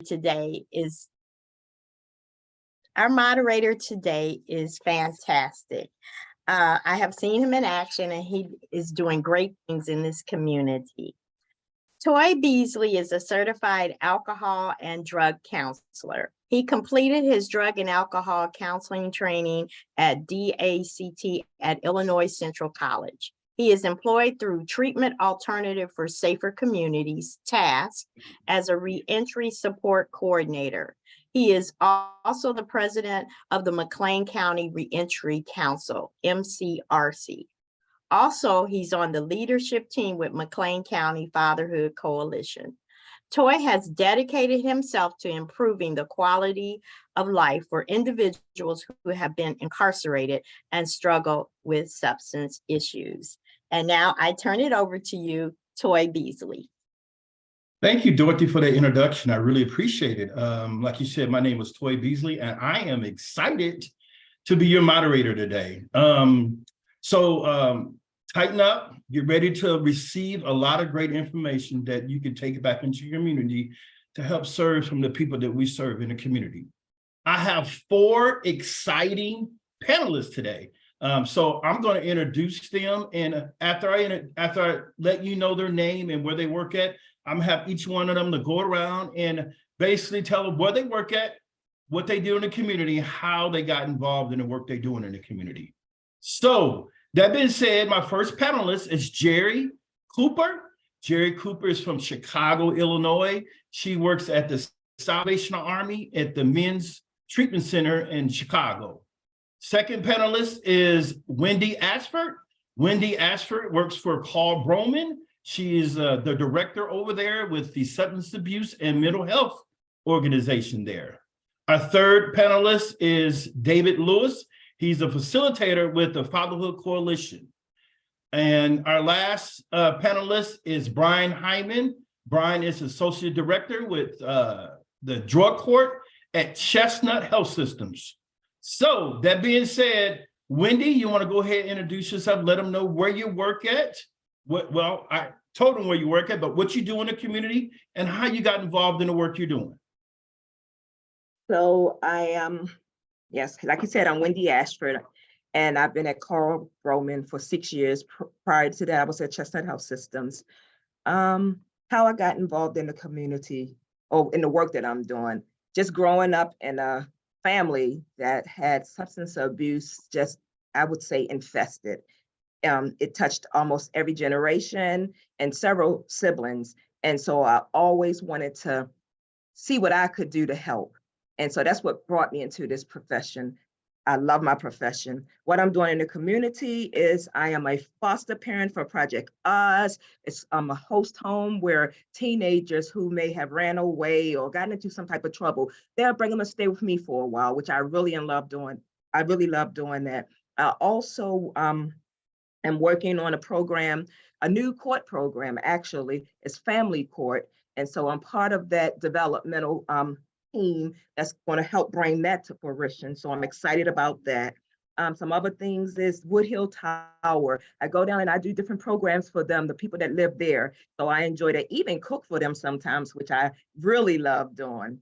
today is our moderator today is fantastic. I have seen him in action and he is doing great things in this community. Toy Beasley is a certified alcohol and drug counselor. He completed his drug and alcohol counseling training at DACT at Illinois Central College. He is employed through Treatment Alternative for Safer Communities, TASK, as a reentry support coordinator. He is also the president of the McLean County Reentry Council, MCRC. Also, he's on the leadership team with McLean County Fatherhood Coalition. Toy has dedicated himself to improving the quality of life for individuals who have been incarcerated and struggle with substance issues. And now I turn it over to you, Toy Beasley. Thank you, Dorothy, for the introduction. I really appreciate it. Like you said, my name is Toy Beasley, and I am excited to be your moderator today. Tighten up, get ready to receive a lot of great information that you can take back into your community to help serve from the people that we serve in the community. I have 4 exciting panelists today. So I'm going to introduce them, and after I let you know their name and where they work at, I'm gonna have each one of them to go around and basically tell them where they work at, what they do in the community, how they got involved in the work they're doing in the community. So that being said, my first panelist is Jerry Cooper. Jerry Cooper is from Chicago, Illinois. She works at the Salvation Army at the Men's Treatment Center in Chicago. Second panelist is Wendy Ashford. Wendy Ashford works for Carl Broman. She is the director over there with the Substance Abuse and Mental Health organization there. Our third panelist is David Lewis. He's a facilitator with the Fatherhood Coalition. And our last panelist is Brian Hyman. Brian is associate director with the drug court at Chestnut Health Systems. So that being said, Wendy, you want to go ahead and introduce yourself, let them know where you work at. Well, I told them where you work at, but what you do in the community and how you got involved in the work you're doing. So I am, yes, like you said, I'm Wendy Ashford, and I've been at Carl Broman for 6 years. Prior to that, I was at Chestnut Health Systems. How I got involved in the community, or in the work that I'm doing, just growing up in a family that had substance abuse, just, I would say, infested. It touched almost every generation and several siblings. And so I always wanted to see what I could do to help. And so that's what brought me into this profession. I love my profession. What I'm doing in the community is I am a foster parent for Project Oz. I'm a host home where teenagers who may have ran away or gotten into some type of trouble, they'll bring them to stay with me for a while, which I really love doing. I really love doing that. I also am working on a program, a new court program, actually, it's Family Court. And so I'm part of that developmental team that's going to help bring that to fruition. So I'm excited about that. Some other things is Woodhill Tower. I go down and I do different programs for them, the people that live there. So I enjoy to even cook for them sometimes, which I really love doing.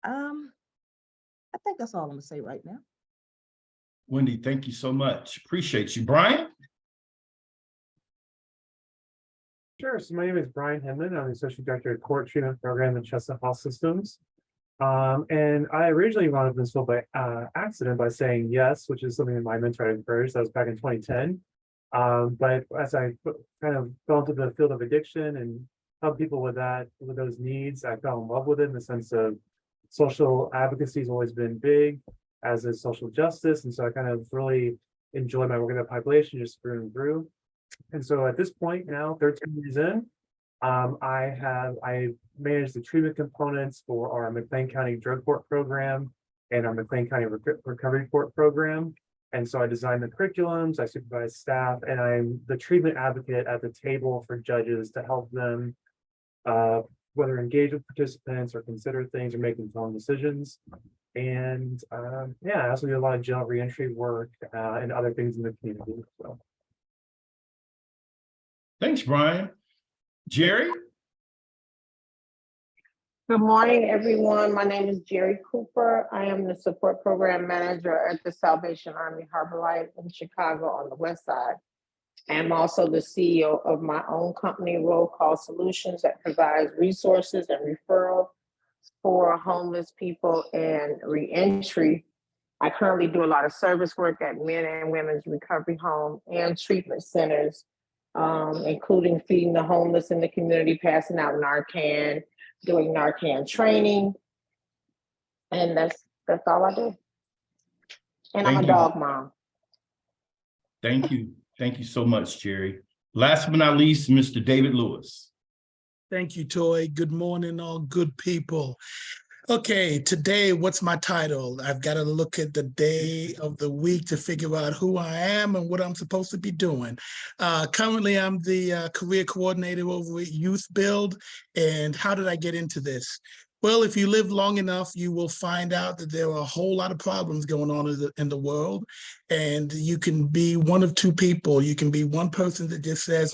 I think that's all I'm gonna say right now. Wendy, thank you so much. Appreciate you. Brian? Sure. So my name is Brian Henman. I'm the Associate Director of Court Treatment Program at Chestnut Health Systems. And I originally wound up in this field by accident by saying yes, which is something that my mentor had encouraged. That was back in 2010. But as I kind of fell into the field of addiction and helped people with that, with those needs, I fell in love with it in the sense of social advocacy has always been big, as is social justice. And so I kind of really enjoy my work in that population just through and through. And so at this point now, 13 years in, I manage the treatment components for our McLean County Drug Court program and our McLean County Recovery Court program. And so I design the curriculums, I supervise staff, and I'm the treatment advocate at the table for judges to help them whether engage with participants or consider things or make informed decisions. And yeah, I also do a lot of jail reentry work and other things in the community. So. Thanks, Brian. Jerry? Good morning, everyone. My name is Jerry Cooper. I am the support program manager at the Salvation Army Harbor Light in Chicago on the west side. I am also the CEO of my own company, Roll Call Solutions, that provides resources and referral for homeless people and reentry. I currently do a lot of service work at men and women's recovery home and treatment centers, including feeding the homeless in the community, passing out Narcan, doing Narcan training. And that's all I do. And I'm Thank a you. dog mom. Thank you. Thank you so much, Jerry. Last but not least, Mr. David Lewis. Thank you, Toy. Good morning, all good people. Okay, today, what's my title? I've got to look at the day of the week to figure out who I am and what I'm supposed to be doing. Currently, I'm the career coordinator over at Youth Build. And how did I get into this? Well, if you live long enough, you will find out that there are a whole lot of problems going on in the world. And you can be one of two people. You can be one person that just says,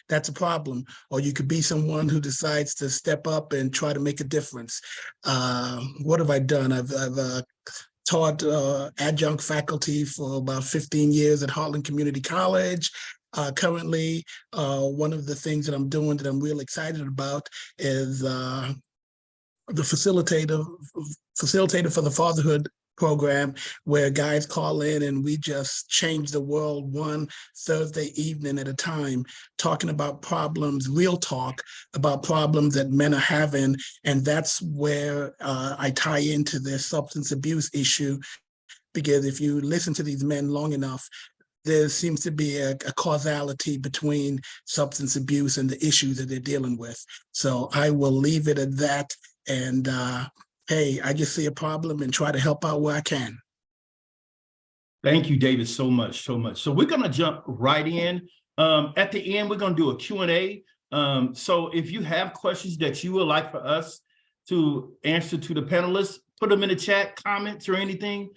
that's a problem. Or you could be someone who decides to step up and try to make a difference. What have I done? I've taught adjunct faculty for about 15 years at Heartland Community College. Currently, one of the things that I'm doing that I'm real excited about is the facilitator for the fatherhood program, where guys call in and we just change the world one Thursday evening at a time, talking about problems, real talk about problems that men are having. And that's where I tie into this substance abuse issue, because if you listen to these men long enough, there seems to be a causality between substance abuse and the issues that they're dealing with. So I will leave it at that. And hey, I just see a problem and try to help out where I can. Thank you, David, so much, so much. So we're going to jump right in. At the end, we're going to do a Q&A. So if you have questions that you would like for us to answer to the panelists, put them in the chat, comments or anything.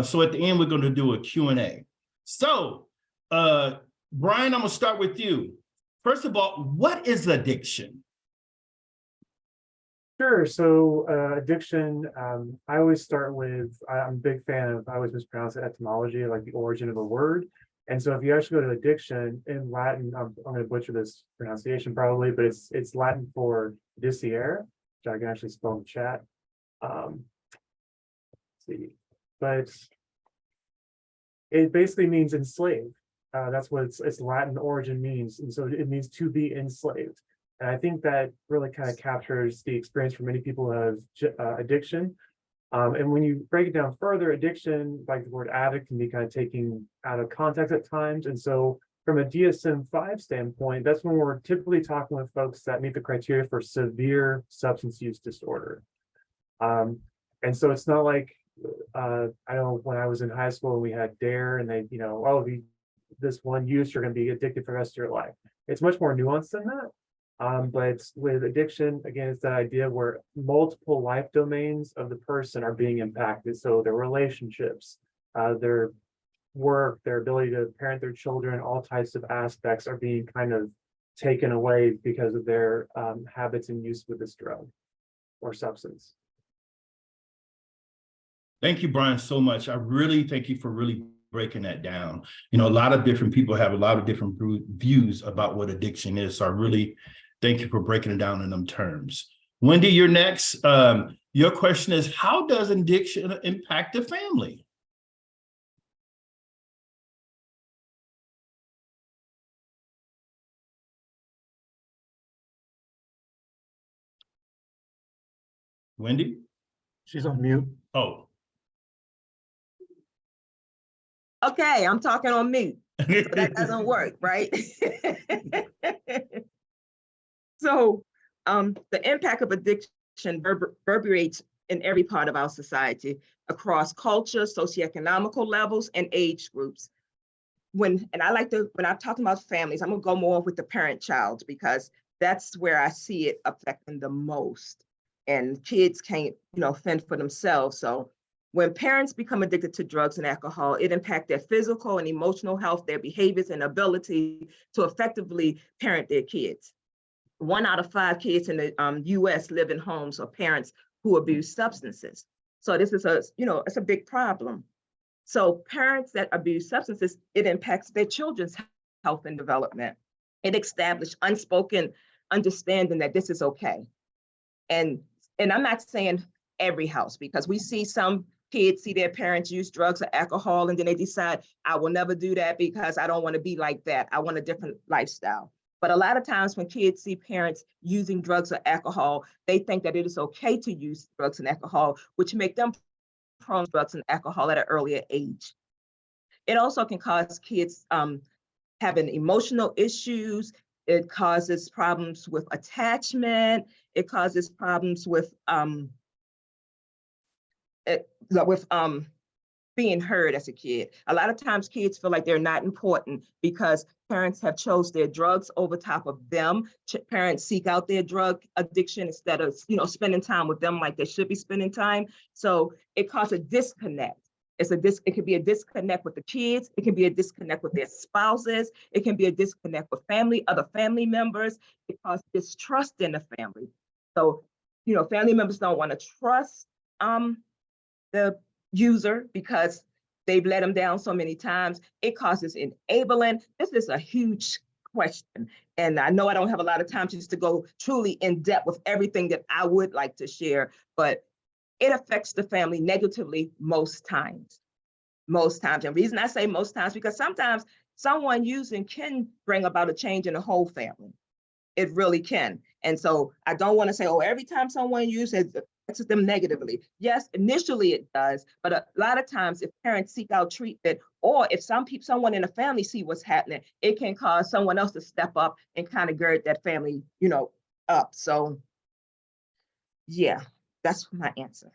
So at the end, we're going to do a Q&A. So, Brian, I'm going to start with you. First of all, what is addiction? Sure. So addiction, I always start with, I'm a big fan of, I always mispronounce it, etymology, like the origin of a word. And so if you actually go to addiction in Latin, I'm going to butcher this pronunciation probably, but it's Latin for disiere, which I can actually spell in the chat. Let's see, but it basically means enslaved. That's what its Latin origin means. And so it means to be enslaved. And I think that really kind of captures the experience for many people who have addiction. And when you break it down further, addiction, like the word addict, can be kind of taken out of context at times. And so from a DSM-5 standpoint, that's when we're typically talking with folks that meet the criteria for severe substance use disorder. And so it's not like, I know when I was in high school, we had DARE and they, this one use, you're going to be addicted for the rest of your life. It's much more nuanced than that. But with addiction, again, it's that idea where multiple life domains of the person are being impacted. So their relationships, their work, their ability to parent their children, all types of aspects are being kind of taken away because of their habits and use with this drug or substance. Thank you, Brian, so much. I really thank you for really breaking that down. A lot of different people have a lot of different views about what addiction is. So I really thank you for breaking it down in them terms. Wendy, you're next. Your question is, how does addiction impact the family? Wendy? She's on mute. Oh. Okay, I'm talking on mute. So that doesn't work, right? So the impact of addiction reverberates in every part of our society across culture, socioeconomical levels, and age groups. When I'm talking about families, I'm gonna go more with the parent-child because that's where I see it affecting the most. And kids can't, fend for themselves. So when parents become addicted to drugs and alcohol, it impacts their physical and emotional health, their behaviors and ability to effectively parent their kids. 1 out of 5 kids in the US live in homes of parents who abuse substances. So this is it's a big problem. So parents that abuse substances, it impacts their children's health and development. It established unspoken understanding that this is okay. And I'm not saying every house, because we see some kids see their parents use drugs or alcohol, and then they decide, I will never do that because I don't want to be like that. I want a different lifestyle. But a lot of times when kids see parents using drugs or alcohol, they think that it is okay to use drugs and alcohol, which make them prone to drugs and alcohol at an earlier age. It also can cause kids having emotional issues. It causes problems with attachment. It causes problems with being heard as a kid. A lot of times kids feel like they're not important because parents have chose their drugs over top of them. Parents seek out their drug addiction instead of, spending time with them like they should be spending time. So it causes a disconnect. It can be a disconnect with the kids. It can be a disconnect with their spouses. It can be a disconnect with other family members. It causes distrust in the family. So, family members don't want to trust the user because they've let them down so many times. It causes enabling. This is a huge question. And I know I don't have a lot of time just to go truly in depth with everything that I would like to share, but it affects the family negatively most times. Most times. And the reason I say most times, because sometimes someone using can bring about a change in the whole family. It really can. And so I don't want to say, every time someone uses it affects them negatively. Yes, initially it does, but a lot of times if parents seek out treatment, or if someone in the family see what's happening, it can cause someone else to step up and kind of gird that family, up. So yeah, that's my answer.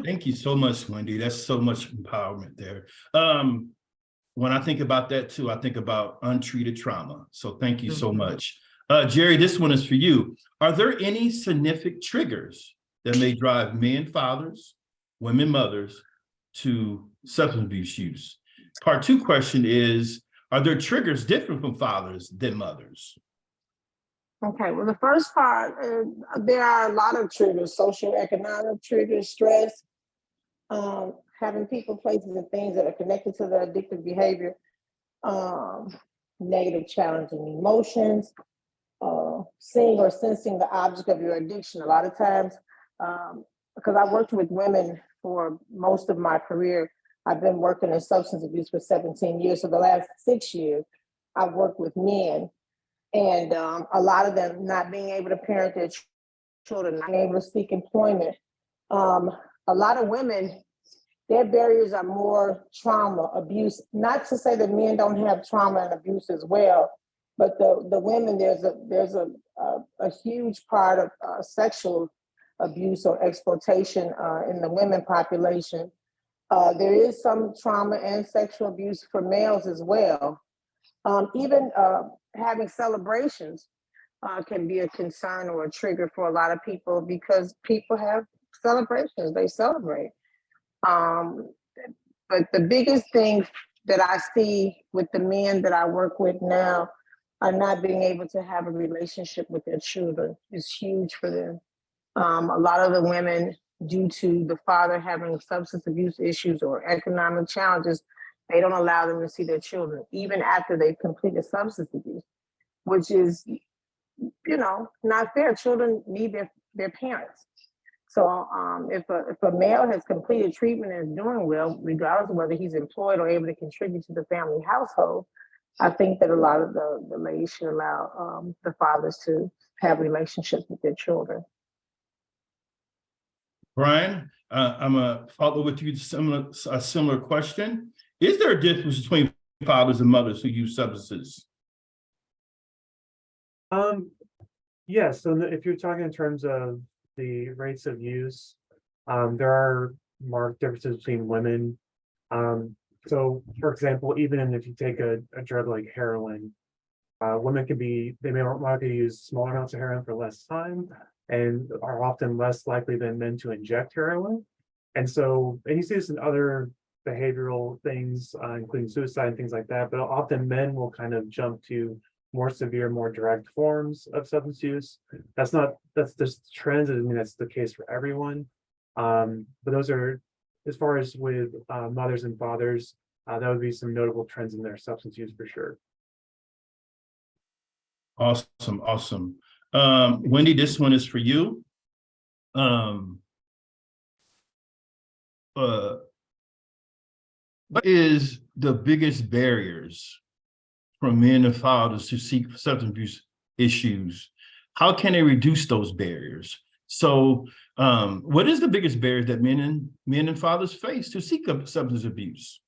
Thank you so much, Wendy. That's so much empowerment there. When I think about that too, I think about untreated trauma. So thank you so much. Jerry, this one is for you. Are there any significant triggers that may drive men fathers, women mothers to substance abuse use? Part 2 question is, are there triggers different from fathers than mothers? Okay, well, the first part, there are a lot of triggers, socioeconomic triggers, stress, having people, places, and things that are connected to the addictive behavior, negative, challenging emotions, seeing or sensing the object of your addiction. A lot of times, because I worked with women for most of my career, I've been working in substance abuse for 17 years. So the last 6 years, I've worked with men. And a lot of them not being able to parent their children, not being able to seek employment. A lot of women, their barriers are more trauma, abuse. Not to say that men don't have trauma and abuse as well, but the women, there's a huge part of sexual abuse or exploitation in the women population. There is some trauma and sexual abuse for males as well. Even having celebrations can be a concern or a trigger for a lot of people because people have celebrations, they celebrate. But the biggest thing that I see with the men that I work with now are not being able to have a relationship with their children is huge for them. A lot of the women, due to the father having substance abuse issues or economic challenges, they don't allow them to see their children, even after they've completed substance abuse, which is, not fair. Children need their parents. So if a male has completed treatment and is doing well, regardless of whether he's employed or able to contribute to the family household, I think that a lot of the ladies should allow the fathers to have relationships with their children. Brian, I'm gonna follow with you a similar question. Is there a difference between fathers and mothers who use substances? Yes. So if you're talking in terms of the rates of use, there are marked differences between women. So, for example, even if you take a drug like heroin, women they may want to use smaller amounts of heroin for less time and are often less likely than men to inject heroin. And you see this in other behavioral things, including suicide and things like that, but often men will kind of jump to more severe, more direct forms of substance use. That's just trends. I mean, that's the case for everyone. But those are, as far as with mothers and fathers, that would be some notable trends in their substance use for sure. Awesome, awesome. Wendy, this one is for you. What is the biggest barriers for men and fathers to seek substance abuse issues? How can they reduce those barriers? So, what is the biggest barrier that men and fathers face to seek substance abuse?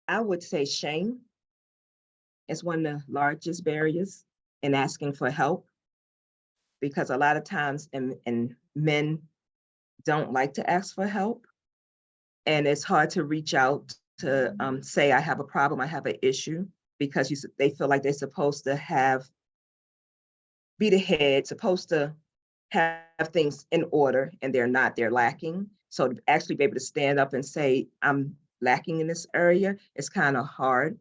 I would say shame is one of the largest barriers in asking for help. Because a lot of times and men don't like to ask for help. And it's hard to reach out to say, I have a problem, I have an issue, because they feel like they're supposed to be the head, supposed to have things in order, and they're not, they're lacking. So to actually be able to stand up and say, I'm lacking in this area, it's kind of hard.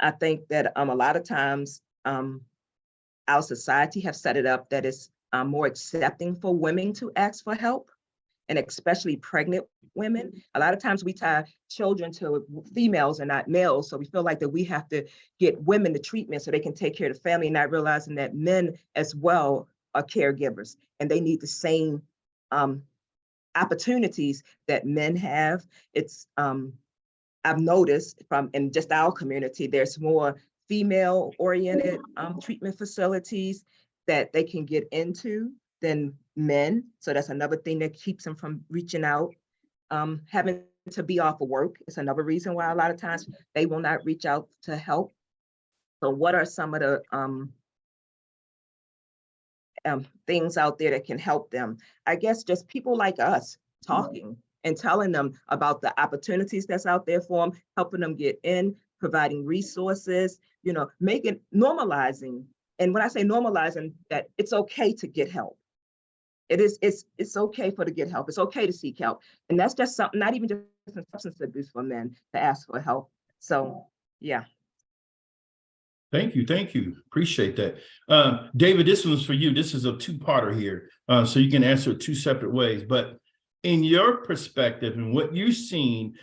I think that a lot of times our society have set it up that it's more accepting for women to ask for help, and especially pregnant women. A lot of times we tie children to females and not males. So we feel like that we have to get women the treatment so they can take care of the family, not realizing that men as well are caregivers and they need the same opportunities that men have. It's I've noticed in just our community, there's more female-oriented treatment facilities that they can get into than men. So that's another thing that keeps them from reaching out. Having to be off of work is another reason why a lot of times they will not reach out to help. So what are some of the things out there that can help them? I guess just people like us talking and telling them about the opportunities that's out there for them, helping them get in, providing resources, normalizing. And when I say normalizing, that it's okay to get help. It's okay to get help. It's okay to seek help. And that's just something, not even just in substance abuse for men, to ask for help. So, yeah. Thank you. Appreciate that. David, this one's for you. This is a two-parter here, so you can answer it two separate ways. But in your perspective and what you've seen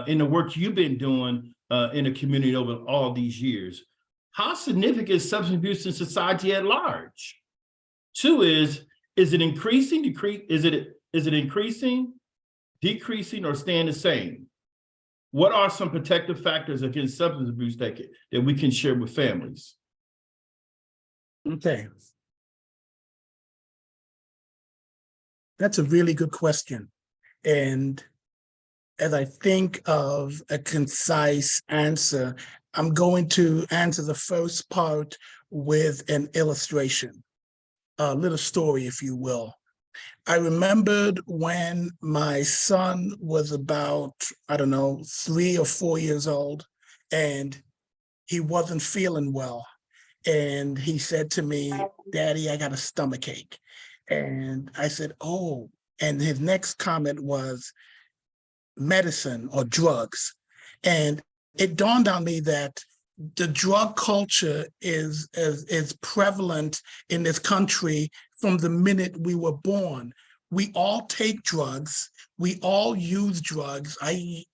in the work you've been doing in the community over all these years, how significant is substance abuse in society at large? Two is it increasing, is it increasing, decreasing, or staying the same? What are some protective factors against substance abuse that we can share with families? Okay. That's a really good question. And as I think of a concise answer, I'm going to answer the first part with an illustration, a little story, if you will. I remembered when my son was about, 3 or 4 years old, and he wasn't feeling well. And he said to me, "Daddy, I got a stomach ache." And I said, "Oh," and his next comment was medicine or drugs. And it dawned on me that the drug culture is prevalent in this country from the minute we were born. We all take drugs. We all use drugs. I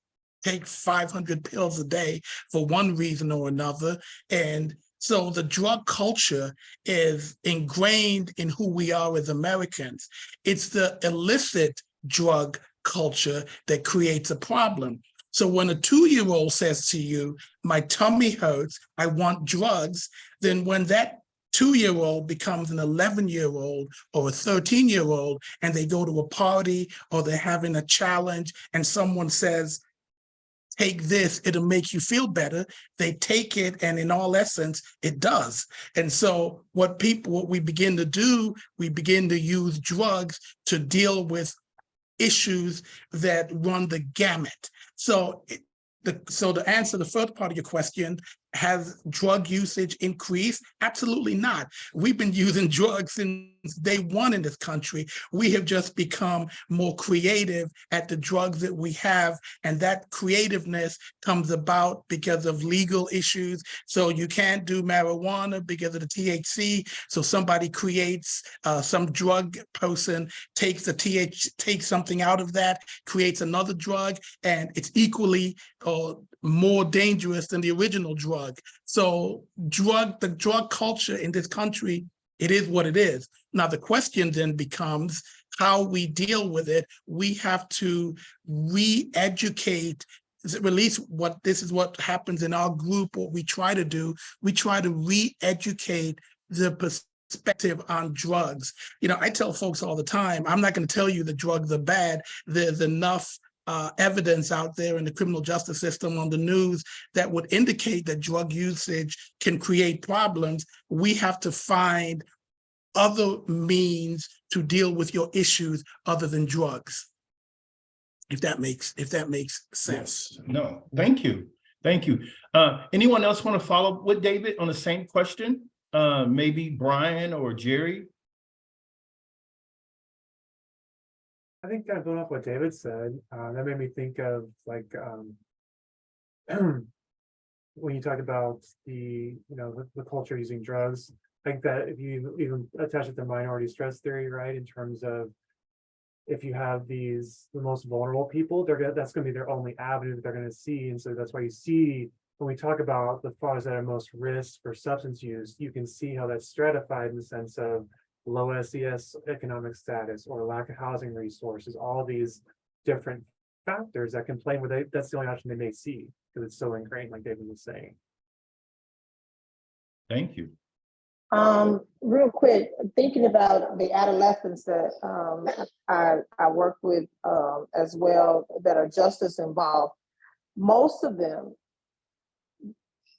take 500 pills a day for one reason or another. And so the drug culture is ingrained in who we are as Americans. It's the illicit drug culture that creates a problem. So when a 2-year-old says to you, "My tummy hurts, I want drugs," then when that 2-year-old becomes an 11-year-old or a 13-year-old, and they go to a party or they're having a challenge and someone says, "Take this, it'll make you feel better," they take it, and in all essence, it does. And so what we begin to do, we begin to use drugs to deal with issues that run the gamut. So to answer the first part of your question, has drug usage increased? Absolutely not. We've been using drugs since day one in this country. We have just become more creative at the drugs that we have, and that creativeness comes about because of legal issues. So you can't do marijuana because of the THC. So somebody creates some drug person takes takes something out of that, creates another drug, and it's equally more dangerous than the original drug. So the drug culture in this country, it is what it is. Now, the question then becomes how we deal with it. We have to re-educate, release this is what happens in our group, what we try to do. We try to re-educate the perspective on drugs. You know, I tell folks all the time, I'm not going to tell you that drugs are bad. There's enough evidence out there in the criminal justice system, on the news, that would indicate that drug usage can create problems. We have to find other means to deal with your issues other than drugs. If that makes sense. Yes. No, thank you. Thank you. Anyone else want to follow with David on the same question? Maybe Brian or Jerry? I think kind of going off what David said, that made me think of like when you talk about the culture using drugs. I think that if you even attach it to minority stress theory, right, in terms of if you have the most vulnerable people, that's going to be their only avenue that they're going to see, and so that's why you see when we talk about the fathers that are most risk for substance use, you can see how that's stratified in the sense of low SES economic status or lack of housing resources, all these different factors that can play where that's the only option they may see because it's so ingrained, like David was saying. Thank you. Real quick, thinking about the adolescents that I work with as well that are justice involved, most of them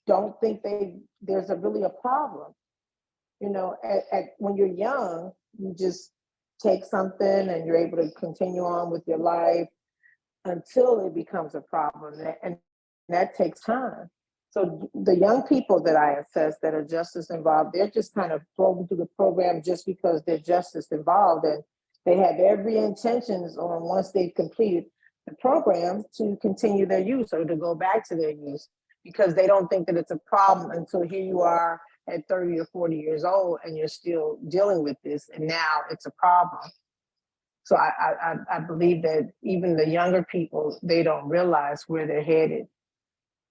don't think there's really a problem. You know, when you're young, you just take something and you're able to continue on with your life until it becomes a problem, and that takes time. So the young people that I assess that are justice involved, they're just kind of thrown through the program just because they're justice involved, and they have every intentions on, once they've completed the program, to continue their use or to go back to their use, because they don't think that it's a problem until here you are at 30 or 40 years old and you're still dealing with this, and now it's a problem. So I believe that even the younger people, they don't realize where they're headed,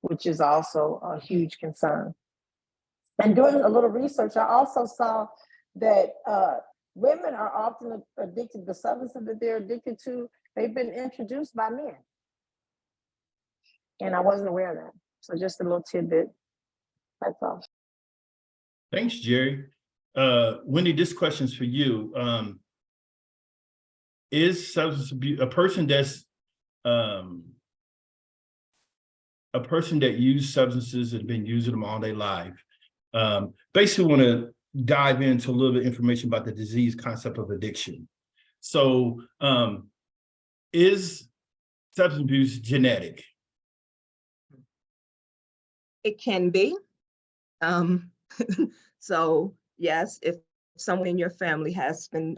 which is also a huge concern. And doing a little research, I also saw that women are often addicted, the substances that they're addicted to, they've been introduced by men. And I wasn't aware of that. So just a little tidbit, that's all. Thanks, Jerry. Wendy, this question's for you. Is substance abuse a person that used substances and been using them all their life? Basically want to dive into a little bit of information about the disease concept of addiction. So is substance abuse genetic? It can be. So yes, if someone in your family has been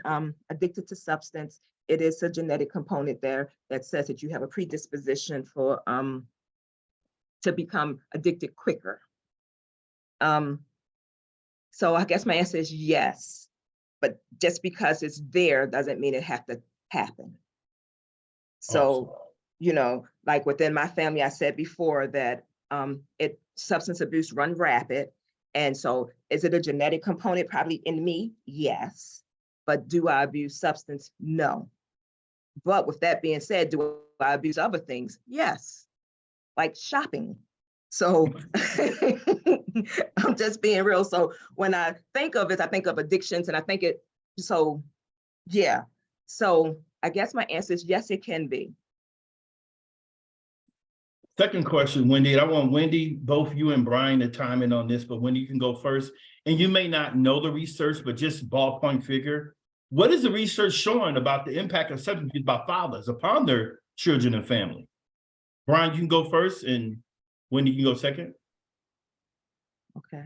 addicted to substance, it is a genetic component there that says that you have a predisposition for to become addicted quicker. So I guess my answer is yes, but just because it's there doesn't mean it has to happen. So, you know, like within my family, I said before that substance abuse run rapid. And so is it a genetic component? Probably in me, yes. But do I abuse substance? No. But with that being said, do I abuse other things? Yes, like shopping. So I'm just being real. So when I think of it, I think of addictions, and I think it, so yeah. So I guess my answer is yes, it can be. Second question, Wendy, I want Wendy, both you and Brian to chime in on this, but Wendy, you can go first. And you may not know the research, but just ballpoint figure. What is the research showing about the impact of substance abuse by fathers upon their children and family? Brian, you can go first, and Wendy, you can go second. Okay.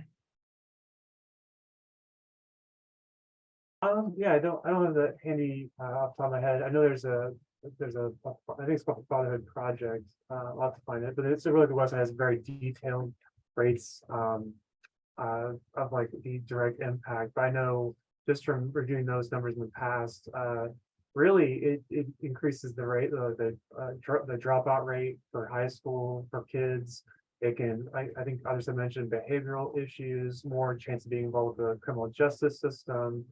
Yeah, I don't have that handy off the top of my head. I know I think it's called Fatherhood Project. I'll have to find it, but it's a really good website. It has very detailed rates of like the direct impact. But I know just from reviewing those numbers in the past, really it increases the rate, the dropout rate for high school for kids. It can, I think others have mentioned behavioral issues, more chance of being involved with the criminal justice system.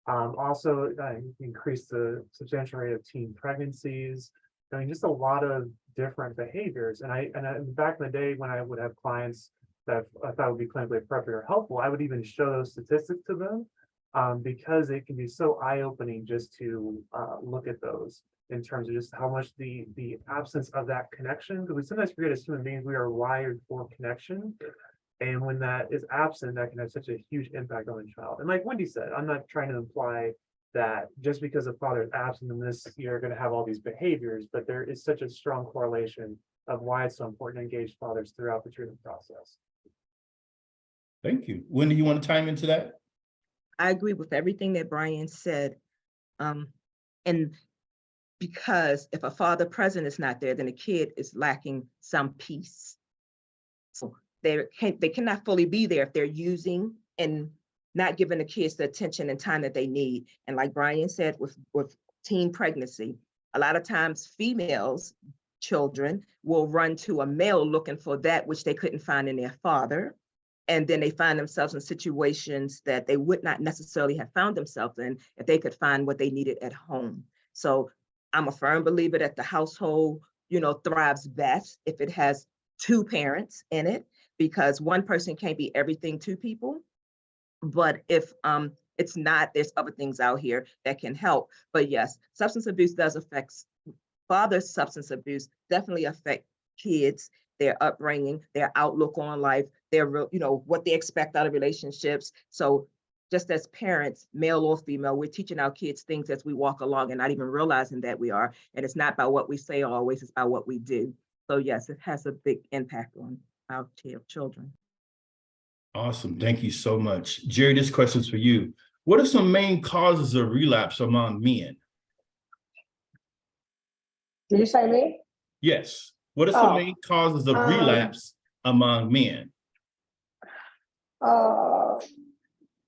Also increase the substantial rate of teen pregnancies. I mean, just a lot of different behaviors. And back in the day when I would have clients that I thought would be clinically appropriate or helpful, I would even show those statistics to them because it can be so eye-opening just to look at those in terms of just how much the absence of that connection, because we sometimes forget as human beings we are wired for connection. And when that is absent, that can have such a huge impact on the child. And like Wendy said, I'm not trying to imply that just because a father is absent in this, you're going to have all these behaviors, but there is such a strong correlation of why it's so important to engage fathers throughout the treatment process. Thank you. Wendy, you want to chime into that? I agree with everything that Brian said. And because if a father present is not there, then the kid is lacking some piece. So they cannot fully be there if they're using and not giving the kids the attention and time that they need. And like Brian said, with teen pregnancy, a lot of times children will run to a male looking for that which they couldn't find in their father. And then they find themselves in situations that they would not necessarily have found themselves in if they could find what they needed at home. So I'm a firm believer that the household, thrives best if it has two parents in it, because one person can't be everything to people. But if it's not, there's other things out here that can help. But yes, substance abuse does affect father's substance abuse, definitely affect kids, their upbringing, their outlook on life, their what they expect out of relationships. So just as parents, male or female, we're teaching our kids things as we walk along and not even realizing that we are. And it's not about what we say always, it's about what we do. So yes, it has a big impact on our children. Awesome. Thank you so much. Jerry, this question's for you. What are some main causes of relapse among men? Did you say me? Yes. What are some Oh, main causes of relapse among men?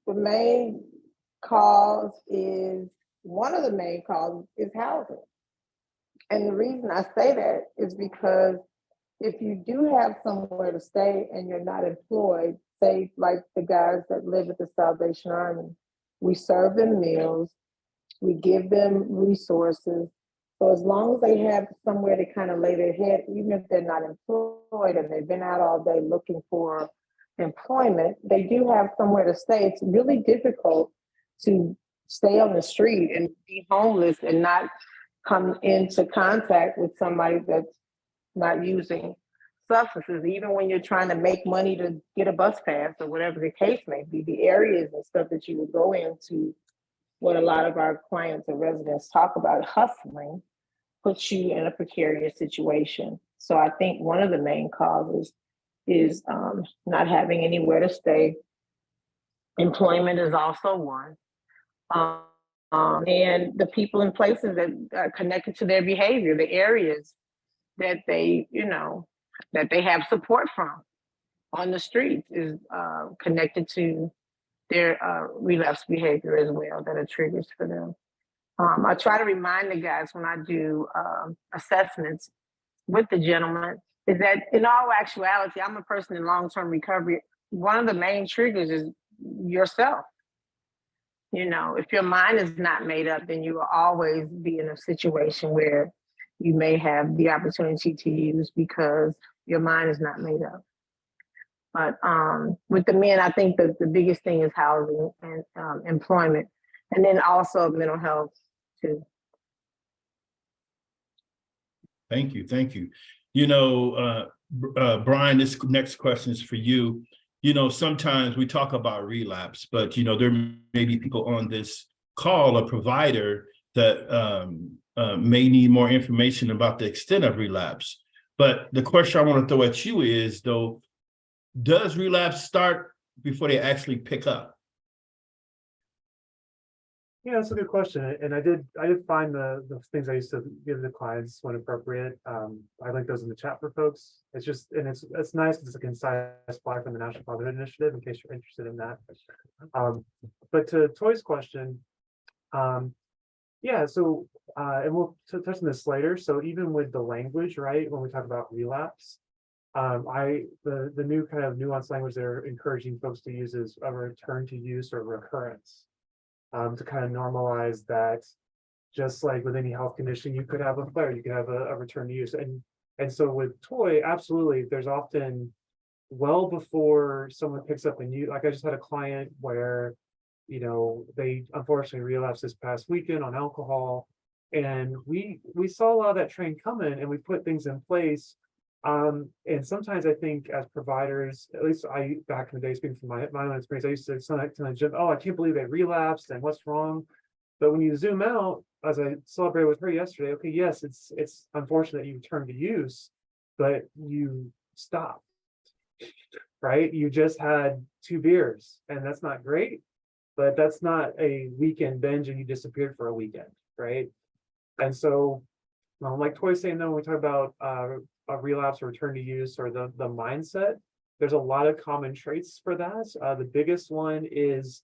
The main one of the main causes is housing. And the reason I say that is because if you do have somewhere to stay and you're not employed, say like the guys that live at the Salvation Army, we serve them meals, we give them resources. So as long as they have somewhere to kind of lay their head, even if they're not employed and they've been out all day looking for employment, they do have somewhere to stay. It's really difficult to stay on the street and be homeless and not come into contact with somebody that's not using substances. Even when you're trying to make money to get a bus pass or whatever the case may be, the areas and stuff that you would go into, what a lot of our clients and residents talk about, hustling, puts you in a precarious situation. So I think one of the main causes is not having anywhere to stay. Employment is also one. And the people and places that are connected to their behavior, the areas that they, that they have support from on the streets is connected to their relapse behavior as well, that are triggers for them. I try to remind the guys when I do assessments with the gentleman is that in all actuality, I'm a person in long-term recovery. One of the main triggers is yourself. If your mind is not made up, then you will always be in a situation where you may have the opportunity to use because your mind is not made up. But with the men, I think that the biggest thing is housing and employment, and then also mental health too. Thank you. Thank you. Brian, this next question is for you. Sometimes we talk about relapse, but, there may be people on this call, a provider that may need more information about the extent of relapse. But the question I want to throw at you is, though, does relapse start before they actually pick up? Yeah, that's a good question. And I did find the things I used to give the clients when appropriate. I like those in the chat for folks. It's just, and it's nice. It's a concise flyer from the National Fatherhood Initiative in case you're interested in that. But to Toy's question, yeah, so and we'll touch on this later. So even with the language, right, when we talk about relapse, the new kind of nuanced language they're encouraging folks to use is a return to use or recurrence. To kind of normalize that, just like with any health condition, you could have a flare, you could have a return to use. And so with Toy, absolutely, there's often well before someone picks up a new, like I just had a client where, you know, they unfortunately relapsed this past weekend on alcohol. And we saw a lot of that train coming and we put things in place. And sometimes I think as providers, at least I, back in the day, speaking from my own experience, I used to sometimes tell the gym, oh, I can't believe they relapsed and what's wrong. But when you zoom out, as I celebrated with her yesterday, okay, yes, it's unfortunate you turned to use, but you stopped, right? You just had 2 beers and that's not great, but that's not a weekend binge and you disappeared for a weekend, right? And so, like Toy saying, though, when we talk about a relapse or return to use or the mindset, there's a lot of common traits for that. The biggest one is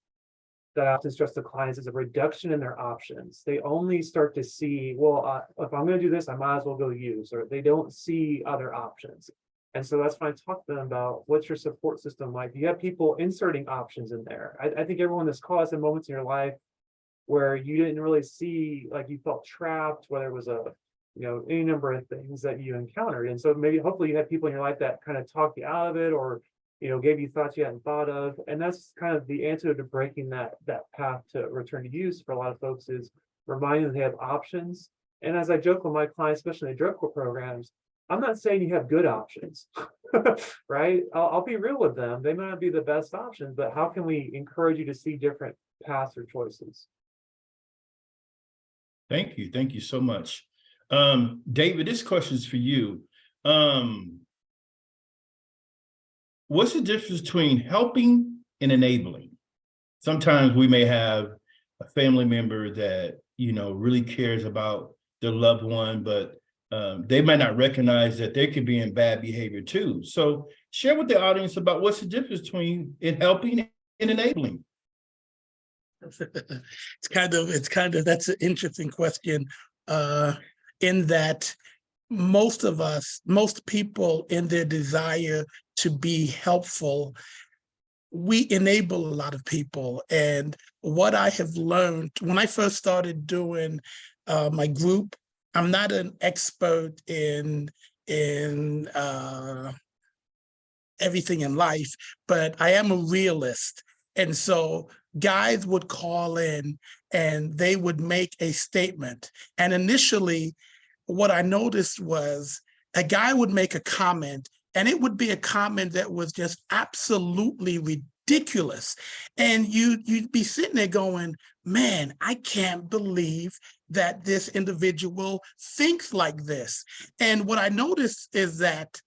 that I often stress to clients is a reduction in their options. They only start to see, well, if I'm going to do this, I might as well go use, or they don't see other options. And so that's when I talk to them about what's your support system like. You have people inserting options in there. I think everyone that's caused in moments in your life where you didn't really see, like you felt trapped, whether it was any number of things that you encountered. And so maybe hopefully you had people in your life that kind of talked you out of it or, gave you thoughts you hadn't thought of. And that's kind of the antidote to breaking that path to return to use for a lot of folks is reminding them they have options. And as I joke with my clients, especially in the drug court programs, I'm not saying you have good options, right? I'll be real with them. They might not be the best options, but how can we encourage you to see different paths or choices? Thank you. Thank you so much. David, this question is for you. What's the difference between helping and enabling? Sometimes we may have a family member that, really cares about their loved one, but they might not recognize that they could be in bad behavior too. So share with the audience about what's the difference between helping and enabling. It's kind of that's an interesting question, in that most people in their desire to be helpful, we enable a lot of people. And what I have learned when I first started doing my group, I'm not an expert in everything in life, but I am a realist. And so guys would call in and they would make a statement. And initially, what I noticed was a guy would make a comment, and it would be a comment that was just absolutely ridiculous. And you'd be sitting there going, man, I can't believe that this individual thinks like this. And what I noticed is that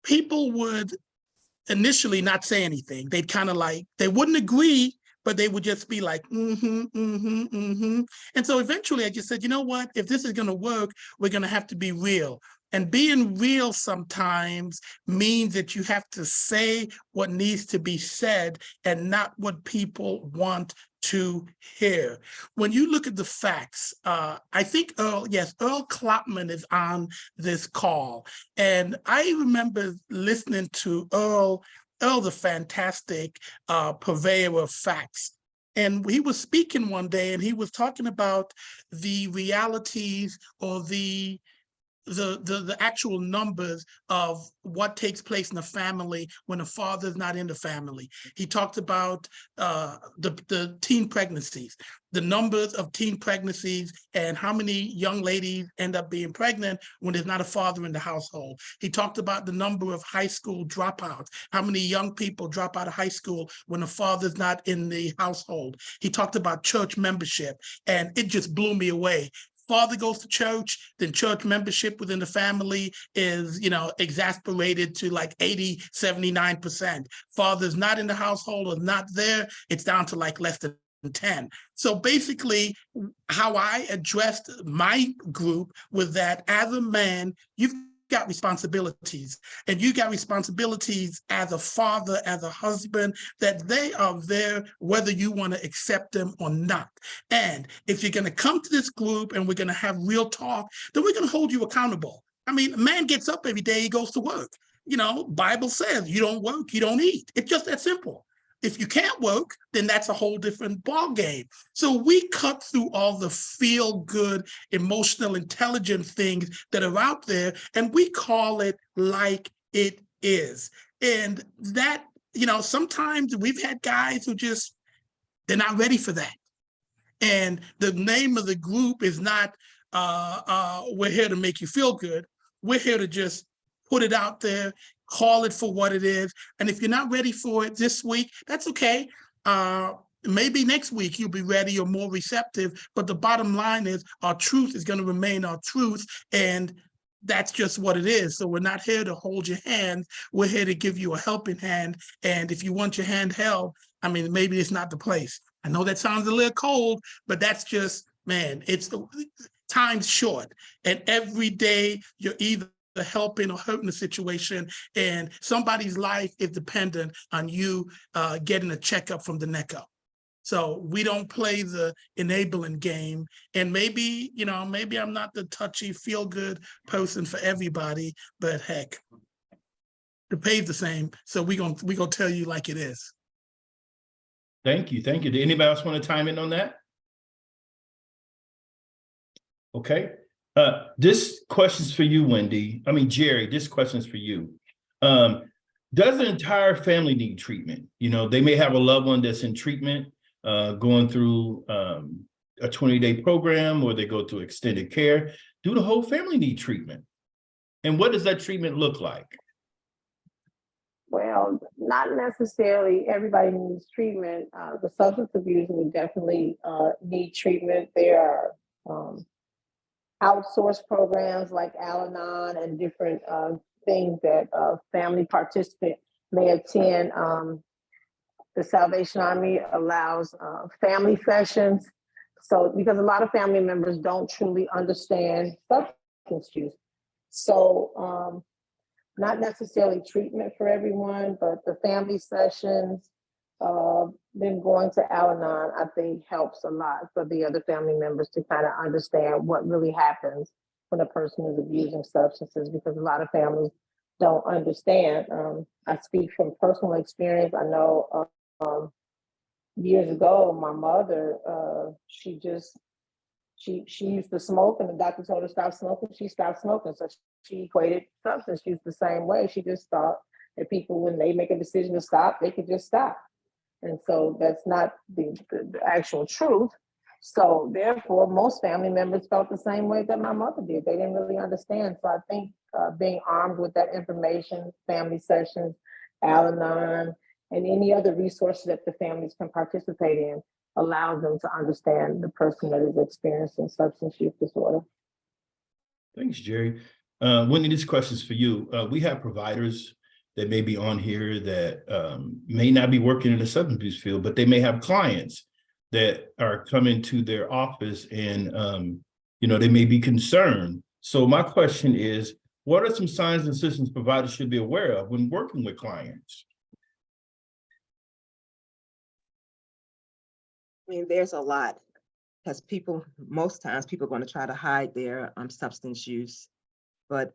people would initially not say anything. They'd kind of they wouldn't agree, but they would just be like, mm-hmm, mm-hmm, mm-hmm. And so eventually I just said, you know what, if this is going to work, we're going to have to be real. And being real sometimes means that you have to say what needs to be said and not what people want to hear. When you look at the facts, I think Earl Klopman is on this call. And I remember listening to Earl, the fantastic purveyor of facts. And he was speaking one day and he was talking about the realities or the actual numbers of what takes place in a family when a father is not in the family. He talked about the teen pregnancies, the numbers of teen pregnancies and how many young ladies end up being pregnant when there's not a father in the household. He talked about the number of high school dropouts, how many young people drop out of high school when the father's not in the household. He talked about church membership, and it just blew me away. father goes to church, then church membership within the family is, exasperated to like 80, 79%. Father's not in the household or not there, it's down to like less than 10. So basically, how I addressed my group was that as a man, you've got responsibilities, and you got responsibilities as a father, as a husband, that they are there whether you want to accept them or not. And if you're going to come to this group and we're going to have real talk, then we're going to hold you accountable. I mean, a man gets up every day, he goes to work. Bible says you don't work, you don't eat. It's just that simple. If you can't work, then that's a whole different ball game. So we cut through all the feel-good, emotional, intelligent things that are out there, and we call it like it is. And that, sometimes we've had guys who they're not ready for that. And the name of the group is not, we're here to make you feel good. We're here to just put it out there, call it for what it is. And if you're not ready for it this week, that's okay. Maybe next week you'll be ready or more receptive. But the bottom line is our truth is going to remain our truth. And that's just what it is. So we're not here to hold your hand. We're here to give you a helping hand. And if you want your hand held, maybe it's not the place. I know that sounds a little cold, but that's just, man, time's short. And every day you're either helping or hurting the situation, and somebody's life is dependent on you getting a checkup from the neck up. So we don't play the enabling game. And maybe I'm not the touchy, feel-good person for everybody, but heck, the pay's the same. So we gonna tell you like it is. Thank you. Did anybody else want to chime in on that? Okay. This question's for you, Jerry, this question's for you. Does the entire family need treatment? They may have a loved one that's in treatment, going through a 20-day program, or they go through extended care. Do the whole family need treatment? And what does that treatment look like? Well, not necessarily everybody needs treatment. The substance abuse would definitely need treatment. There are outsourced programs like Al-Anon and different things that family participant may attend. The Salvation Army allows family sessions. So because a lot of family members don't truly understand substance use. So not necessarily treatment for everyone, but the family sessions, then going to Al-Anon, I think helps a lot for the other family members to kind of understand what really happens when a person is abusing substances, because a lot of families don't understand. I speak from personal experience. I know years ago, my mother, she used to smoke, and the doctor told her to stop smoking. She stopped smoking. So she equated substance use the same way. She just thought that people, when they make a decision to stop, they could just stop. And so that's not the actual truth. So therefore, most family members felt the same way that my mother did. They didn't really understand. So I think being armed with that information, family sessions, Al-Anon, and any other resources that the families can participate in allows them to understand the person that is experiencing substance use disorder. Thanks, Jerry. Wendy, this question is for you. We have providers that may be on here that may not be working in the substance abuse field, but they may have clients that are coming to their office, and they may be concerned. So my question is, what are some signs and symptoms providers should be aware of when working with clients? There's a lot, because most times people are going to try to hide their substance use, but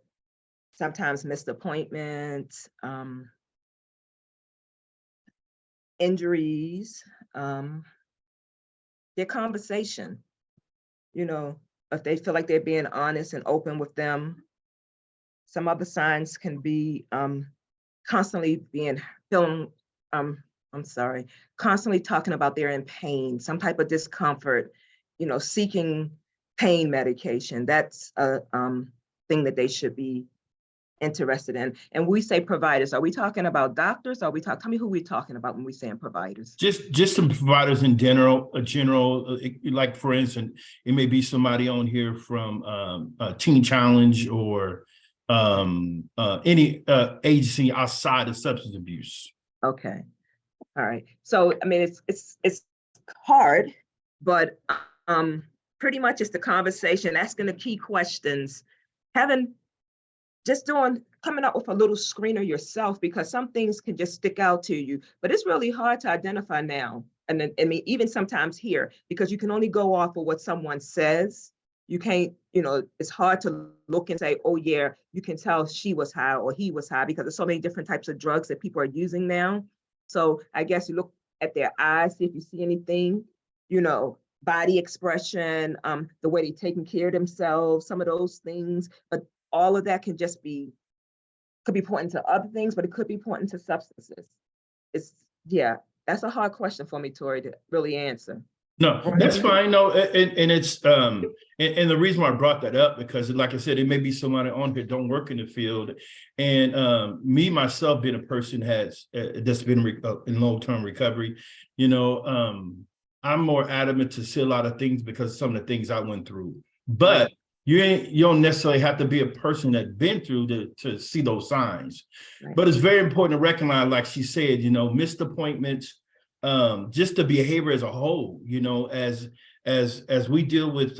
sometimes missed appointments, injuries, their conversation, if they feel like they're being honest and open with them. Some other signs can be constantly constantly talking about they're in pain, some type of discomfort, seeking pain medication. That's a thing that they should be interested in. And we say providers, are we talking about doctors? Tell me who we're talking about when we saying providers. Just some providers in general, like for instance, it may be somebody on here from Teen Challenge or any agency outside of substance abuse. Okay. All right. So, I mean, it's hard, but pretty much it's the conversation, asking the key questions, coming up with a little screener yourself, because some things can just stick out to you, but it's really hard to identify now. And then, I mean, even sometimes here, because you can only go off of what someone says. You can't, it's hard to look and say, oh yeah, you can tell she was high or he was high, because there's so many different types of drugs that people are using now. So I guess you look at their eyes, see if you see anything, body expression, the way they're taking care of themselves, some of those things, but all of that could be pointing to other things, but it could be pointing to substances. That's a hard question for me, Tori, to really answer. No, that's fine. No, and it's and the reason why I brought that up, because like I said, it may be somebody on here don't work in the field, and me myself being a person that's been in long-term recovery, I'm more adamant to see a lot of things because of some of the things I went through. But you don't necessarily have to be a person that's been through to see those signs. Right. But it's very important to recognize, like she said, missed appointments, just the behavior as a whole, as we deal with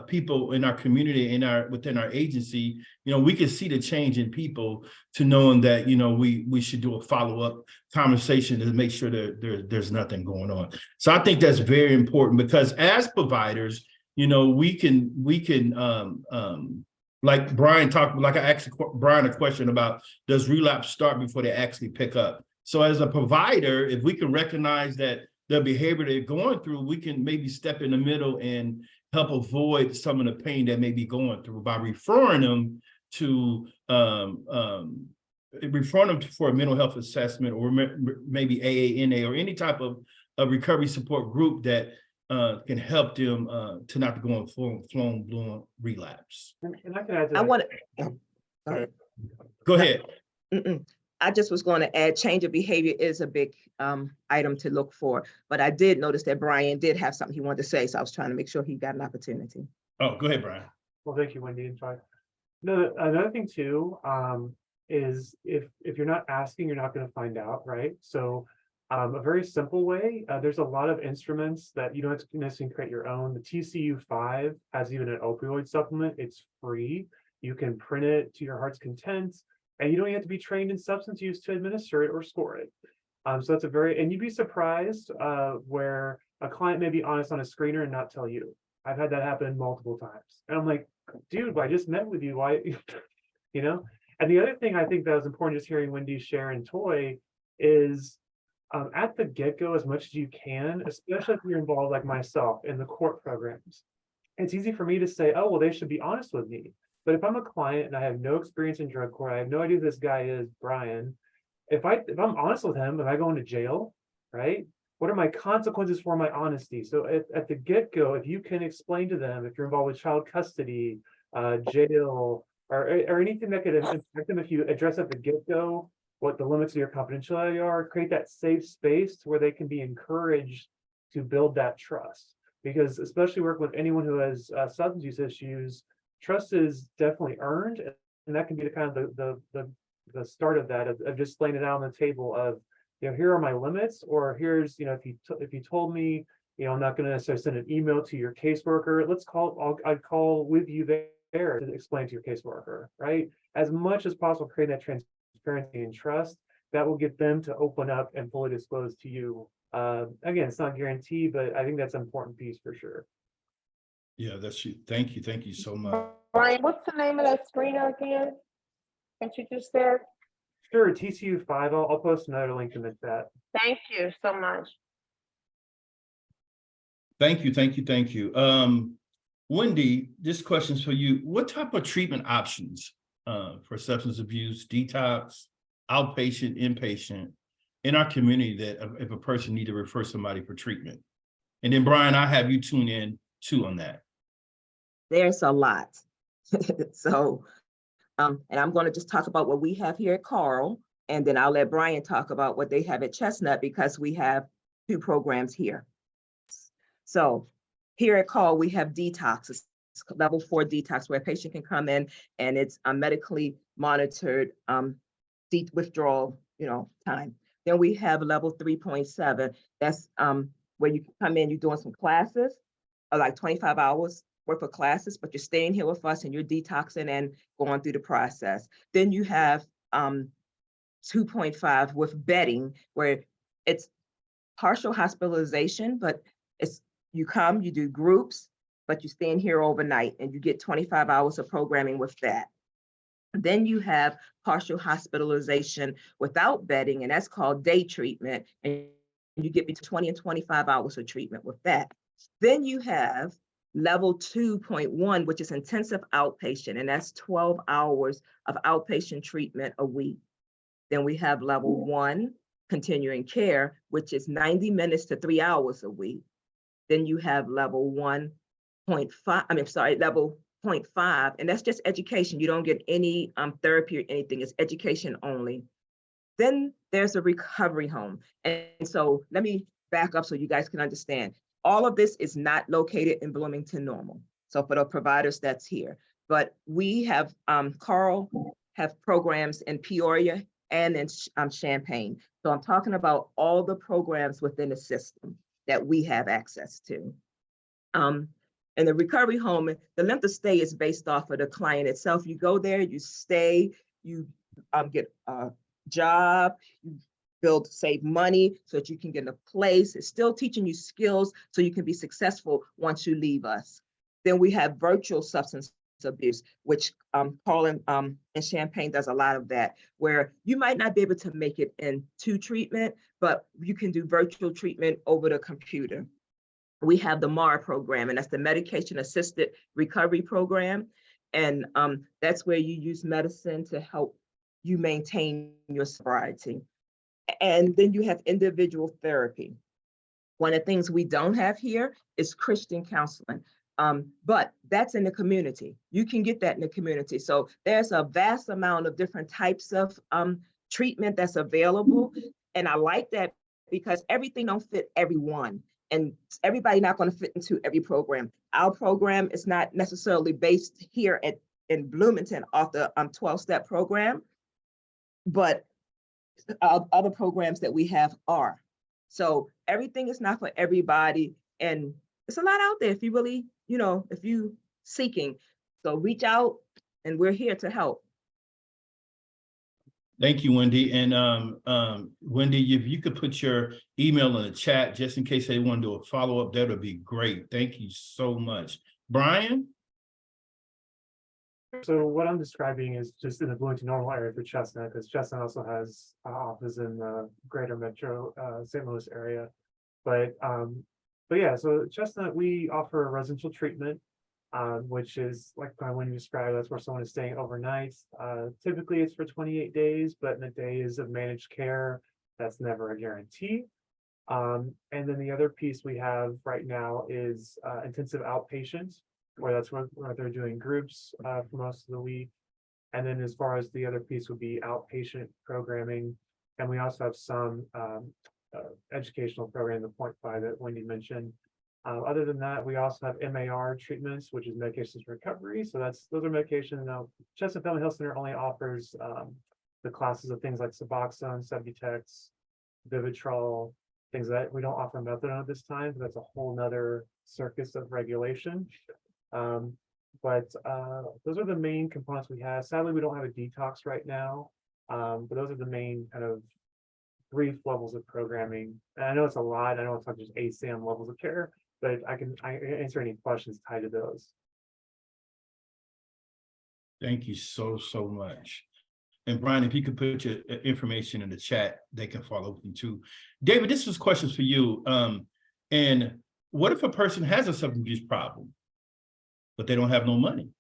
people in our community, within our agency, we can see the change in people to knowing that, we should do a follow-up conversation to make sure that there's nothing going on. So I think that's very important, because as providers, we can like Brian talked, like I asked Brian a question about, does relapse start before they actually pick up? So as a provider, if we can recognize that the behavior they're going through, we can maybe step in the middle and help avoid some of the pain that may be going through by referring them to for a mental health assessment, or maybe AANA or any type of recovery support group that can help them to not go on full-blown relapse. And I can add to I that. want to. Go ahead. I just was going to add, change of behavior is a big item to look for, but I did notice that Brian did have something he wanted to say, so I was trying to make sure he got an opportunity. Oh, go ahead, Brian. Well, thank you, Wendy and Troy. No, another thing too, is if you're not asking, you're not going to find out, right? So a very simple way, there's a lot of instruments that you don't have to necessarily create your own. The TCU5 has even an opioid supplement. It's free. You can print it to your heart's content, and you don't even have to be trained in substance use to administer it or score it. So that's and you'd be surprised where a client may be honest on a screener and not tell you. I've had that happen multiple times. And I'm like, dude, I just met with you. Why, And the other thing I think that was important, just hearing Wendy share and Toy, is at the get-go, as much as you can, especially if you're involved like myself in the court programs, it's easy for me to say, oh, well, they should be honest with me. But if I'm a client and I have no experience in drug court, I have no idea who this guy is, Brian, if I'm honest with him and I go into jail, right? What are my consequences for my honesty? So at the get-go, if you can explain to them, if you're involved with child custody, jail, or anything that could impact them, if you address at the get-go what the limits of your confidentiality are, create that safe space to where they can be encouraged to build that trust. Because especially work with anyone who has substance use issues, trust is definitely earned, and that can be the kind of the start of that, of just laying it out on the table of, here are my limits, or here's, if you told me, I'm not going to necessarily send an email to your caseworker, I'd call with you there to explain to your caseworker, right? As much as possible, creating that transparency and trust, that will get them to open up and fully disclose to you. Again, it's not guaranteed, but I think that's an important piece for sure. Yeah, that's you. Thank you so much. Brian, what's the name of that screener again? That you just said? Sure, TCU5, I'll post another link in the chat. Thank you so much. Thank you. Wendy, this question's for you. What type of treatment options for substance abuse, detox, outpatient, inpatient in our community that if a person need to refer somebody for treatment? And then Brian, I have you tune in too on that. There's a lot. So And I'm going to just talk about what we have here at Carl, and then I'll let Brian talk about what they have at Chestnut, because we have 2 programs here. So here at Carl, we have detox, it's level 4 detox, where a patient can come in and it's a medically monitored deep withdrawal, time. Then we have level 3.7. That's where you come in, you're doing some classes, like 25 hours worth of classes, but you're staying here with us and you're detoxing and going through the process. Then you have 2.5 with bedding, where it's partial hospitalization, but it's you come, you do groups, but you stay in here overnight and you get 25 hours of programming with that. Then you have partial hospitalization without bedding, and that's called day treatment. And you get between 20 and 25 hours of treatment with that. Then you have level 2.1, which is intensive outpatient, and that's 12 hours of outpatient treatment a week. Then we have level 1, continuing care, which is 90 minutes to 3 hours a week. Then you have level 1.5, level 0.5, and that's just education. You don't get any therapy or anything, it's education only. Then there's a recovery home. And so let me back up so you guys can understand. All of this is not located in Bloomington Normal. So for the providers that's here, but we have, Carl have programs in Peoria and in Champaign. So I'm talking about all the programs within the system that we have access to. And the recovery home, the length of stay is based off of the client itself. You go there, you stay, you get a job, you save money so that you can get a place. It's still teaching you skills so you can be successful once you leave us. Then we have virtual substance abuse, which Carl in Champaign does a lot of that, where you might not be able to make it into treatment, but you can do virtual treatment over the computer. We have the MAR program, and that's the Medication Assisted Recovery Program. And that's where you use medicine to help you maintain your sobriety. And then you have individual therapy. One of the things we don't have here is Christian counseling, but that's in the community. You can get that in the community. So there's a vast amount of different types of treatment that's available. And I like that because everything don't fit everyone. And everybody not going to fit into every program. Our program is not necessarily based here in Bloomington off the 12-step program, but other programs that we have are. So everything is not for everybody. And it's a lot out there if you really, if you seeking. So reach out and we're here to help. Thank you, Wendy. And Wendy, if you could put your email in the chat, just in case they want to do a follow-up, that would be great. Thank you so much. Brian? So what I'm describing is just in the Bloomington Normal area for Chestnut, because Chestnut also has offices in the greater metro St. Louis area. But yeah, so Chestnut, we offer residential treatment, which is like when you described, that's where someone is staying overnight. Typically it's for 28 days, but in the days of managed care, that's never a guarantee. And then the other piece we have right now is intensive outpatient, where that's where they're doing groups for most of the week. And then as far as the other piece would be outpatient programming. And we also have some educational program, the 0.5 that Wendy mentioned. Other than that, we also have MAR treatments, which is medications recovery. So those are medications. Now, Chestnut Family Health Center only offers the classes of things like Suboxone, Subutex, Vivitrol, things that we don't offer methadone at this time. That's a whole nother circus of regulation. But those are the main components we have. Sadly, we don't have a detox right now, but those are the main kind of brief levels of programming. And I know it's a lot. I know it's not just ASAM levels of care, but I can answer any questions tied to those. Thank you so much. And Brian, if you could put your information in the chat, they can follow up with you too. David, this was questions for you. And what if a person has a substance abuse problem, but they don't have no money?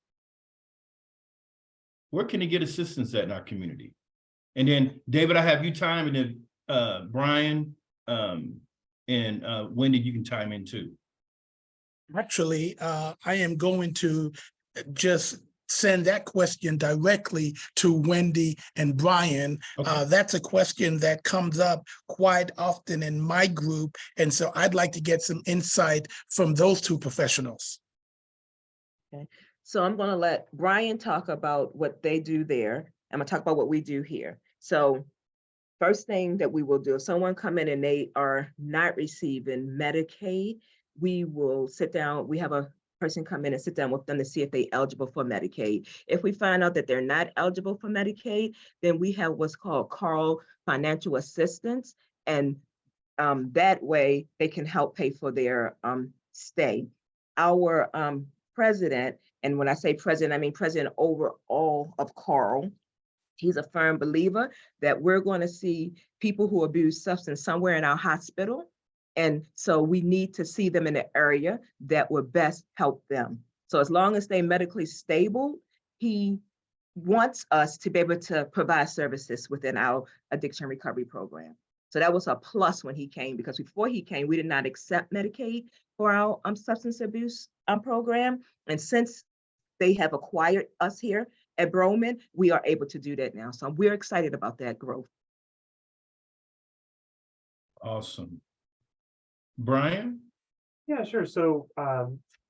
Where can they get assistance at in our community? And then David, I have you time, and then Brian and Wendy, you can chime in too. Actually, I am going to just send that question directly to Wendy and Brian. Okay. That's a question that comes up quite often in my group. And so I'd like to get some insight from those two professionals. So I'm gonna let Brian talk about what they do there. I'm gonna talk about what we do here. So first thing that we will do, if someone come in and they are not receiving Medicaid, we will sit down, we have a person come in and sit down with them to see if they eligible for Medicaid. If we find out that they're not eligible for Medicaid, then we have what's called Carl Financial Assistance. And that way they can help pay for their stay. Our president, and when I say president, I mean president overall of Carl, he's a firm believer that we're going to see people who abuse substance somewhere in our hospital. And so we need to see them in the area that would best help them. So as long as they're medically stable, he wants us to be able to provide services within our addiction recovery program. So that was a plus when he came, because before he came, we did not accept Medicaid for our substance abuse program. And since they have acquired us here at Broman, we are able to do that now. So we're excited about that growth. Awesome. Brian? Yeah, sure. So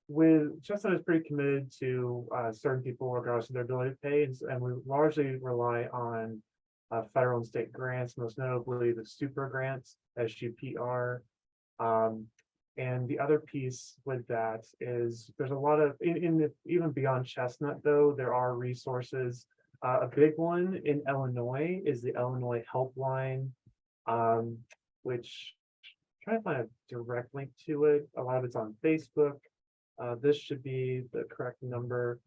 with Chestnut is pretty committed to certain people regardless of their ability to pay, and we largely rely on federal and state grants, most notably the super grants, SUPR. And the other piece with that is there's a lot of, even beyond Chestnut though, there are resources. A big one in Illinois is the Illinois Helpline, which I'm trying to find a direct link to it. A lot of it's on Facebook. This should be the correct number.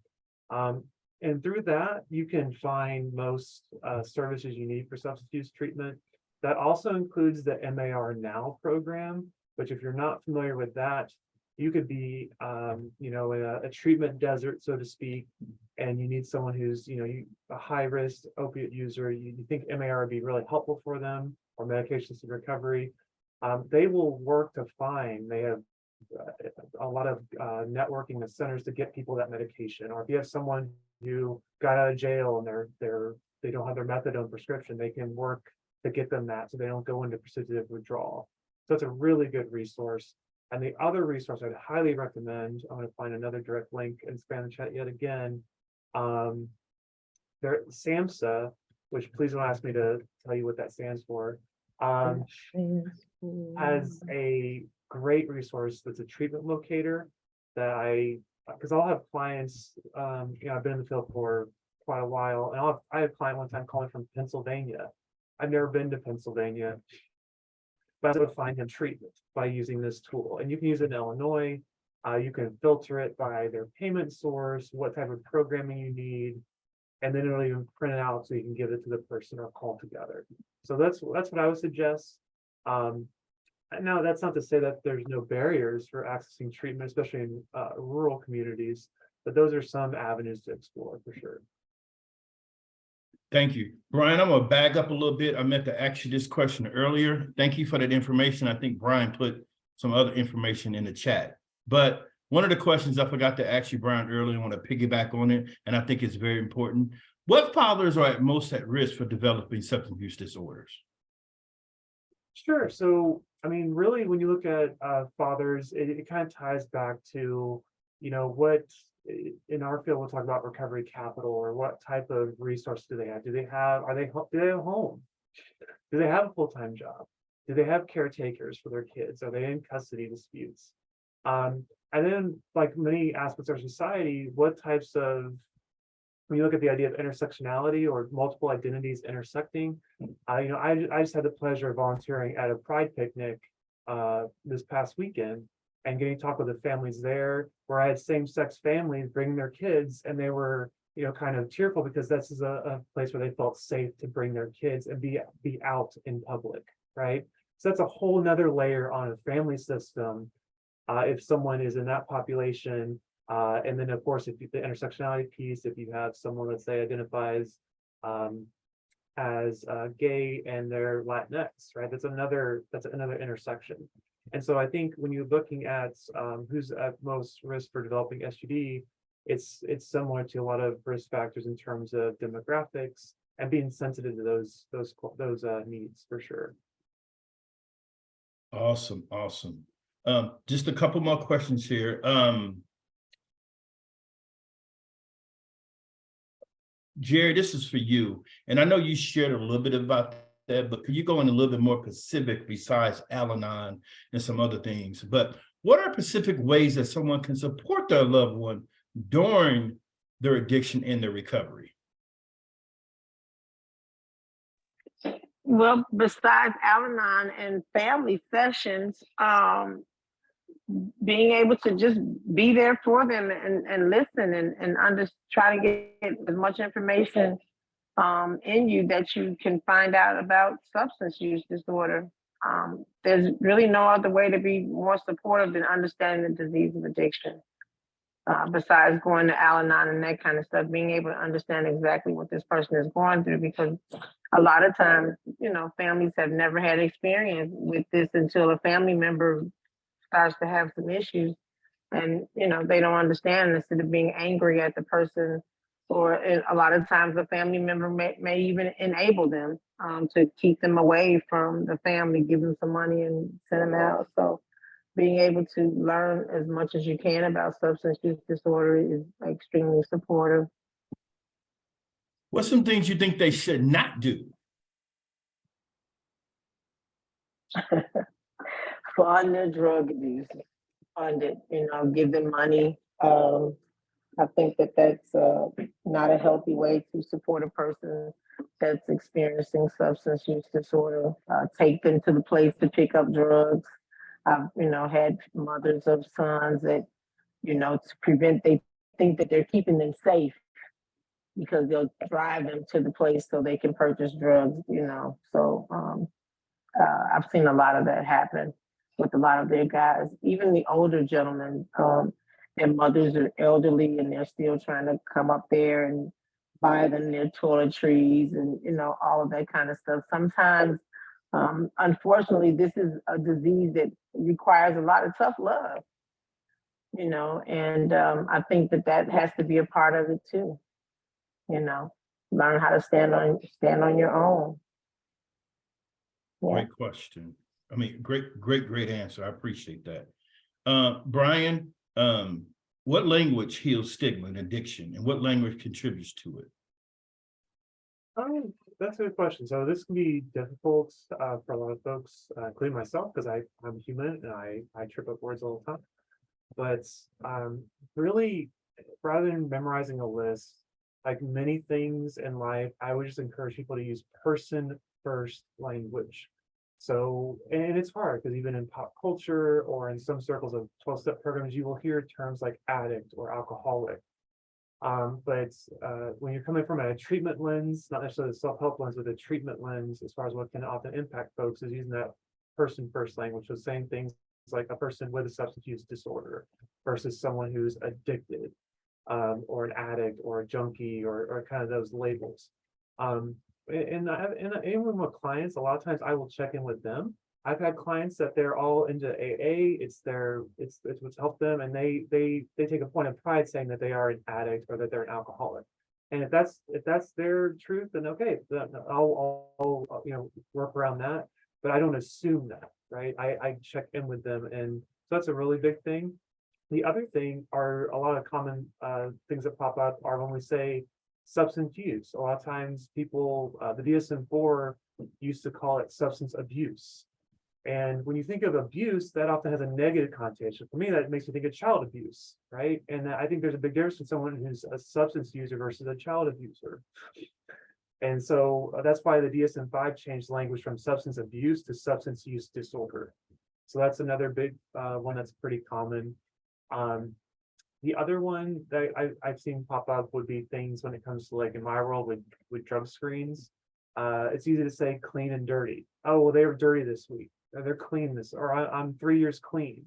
And through that, you can find most services you need for substance use treatment. That also includes the MAR Now program, which if you're not familiar with that, you could be, in a treatment desert, so to speak, and you need someone who's, a high risk opiate user. You think MAR would be really helpful for them, or medications to recovery. They will work to find, they have a lot of networking with centers to get people that medication. Or if you have someone who got out of jail and they don't have their methadone prescription, they can work to get them that so they don't go into precipitative withdrawal. So it's a really good resource. And the other resource I'd highly recommend, I'm going to find another direct link and spam the chat yet again. There, SAMHSA, which please don't ask me to tell you what that stands for, has a great resource that's a treatment locator that because I'll have clients, I've been in the field for quite a while, and I had a client one time calling from Pennsylvania. I've never been to Pennsylvania, but I was able to find him treatment by using this tool. And you can use it in Illinois. You can filter it by their payment source, what type of programming you need, and then it'll even print it out so you can give it to the person or call together. So that's what I would suggest. Now, that's not to say that there's no barriers for accessing treatment, especially in rural communities, but those are some avenues to explore for sure. Thank you. Brian, I'm gonna back up a little bit. I meant to ask you this question earlier. Thank you for that information. I think Brian put some other information in the chat. But one of the questions I forgot to ask you, Brian, earlier, I want to piggyback on it, and I think it's very important. What fathers are most at risk for developing substance use disorders? Sure. So, I mean, really, when you look at fathers, it kind of ties back to, what in our field we'll talk about recovery capital, or what type of resource do they have? Do they have a home? Do they have a full-time job? Do they have caretakers for their kids? Are they in custody disputes? And then, like many aspects of our society, what types of, when you look at the idea of intersectionality or multiple identities intersecting, I just had the pleasure of volunteering at a Pride picnic this past weekend and getting to talk with the families there, where I had same-sex families bringing their kids, and they were, kind of tearful because this is a place where they felt safe to bring their kids and be out in public, right? So that's a whole nother layer on a family system. If someone is in that population, and then of course, if the intersectionality piece, if you have someone, let's say, identifies as gay and they're Latinx, right? That's another intersection. And so I think when you're looking at who's at most risk for developing SUD, it's similar to a lot of risk factors in terms of demographics and being sensitive to those needs for sure. Awesome, awesome. Just a couple more questions here. Jerry, this is for you. And I know you shared a little bit about that, but could you go in a little bit more specific besides Al-Anon and some other things? But what are specific ways that someone can support their loved one during their addiction and their recovery? Well, besides Al-Anon and family sessions, being able to just be there for them and listen and try to get as much information in you that you can find out about substance use disorder. There's really no other way to be more supportive than understanding the disease of addiction. Besides going to Al-Anon and that kind of stuff, being able to understand exactly what this person is going through, because a lot of times, you know, families have never had experience with this until a family member starts to have some issues, and you know, they don't understand. Instead of being angry at the person, or a lot of times a family member may even enable them to keep them away from the family, give them some money and send them out. So being able to learn as much as you can about substance use disorder is extremely supportive. What's some things you think they should not do? Fund their drug abuse, fund it, you know, give them money. I think that that's not a healthy way to support a person that's experiencing substance use disorder. Take them to the place to pick up drugs. I've, you know, had mothers of sons that, you know, to prevent, they think that they're keeping them safe because they'll drive them to the place so they can purchase drugs, you know. So I've seen a lot of that happen with a lot of their guys. Even the older gentlemen, their mothers are elderly and they're still trying to come up there and buy them their toiletries and, you know, all of that kind of stuff. Sometimes, unfortunately, this is a disease that requires a lot of tough love, you know, and I think that that has to be a part of it too. You know, learn how to stand on your own. Yeah. Great question. I mean, great answer. I appreciate that. Brian, what language heals stigma and addiction, and what language contributes to it? That's a good question. So this can be difficult for a lot of folks, including myself, because I'm human and I trip up words all the time. But really, rather than memorizing a list, like many things in life, I would just encourage people to use person first language. So, and it's hard because even in pop culture or in some circles of 12-step programs, you will hear terms like addict or alcoholic. But when you're coming from a treatment lens, not necessarily a self-help lens, but a treatment lens, as far as what can often impact folks, is using that person first language. So saying things like a person with a substance use disorder versus someone who's addicted, or an addict or a junkie, or kind of those labels. And even with clients, a lot of times I will check in with them. I've had clients that they're all into AA. It's what's helped them, and they take a point of pride saying that they are an addict or that they're an alcoholic. And if that's their truth, then okay, I'll you know, work around that. But I don't assume that, right? I check in with them, and so that's a really big thing. The other thing are a lot of common things that pop up are when we say substance use. A lot of times people, the DSM-4 used to call it substance abuse. And when you think of abuse, that often has a negative connotation. For me, that makes me think of child abuse, right? And I think there's a big difference between someone who's a substance user versus a child abuser. And so that's why the DSM-5 changed language from substance abuse to substance use disorder. So that's another big one that's pretty common. The other one that I've seen pop up would be things when it comes to, like in my world with drug screens. It's easy to say clean and dirty. Oh, well, they were dirty this week. Or they're clean this, or I'm 3 years clean.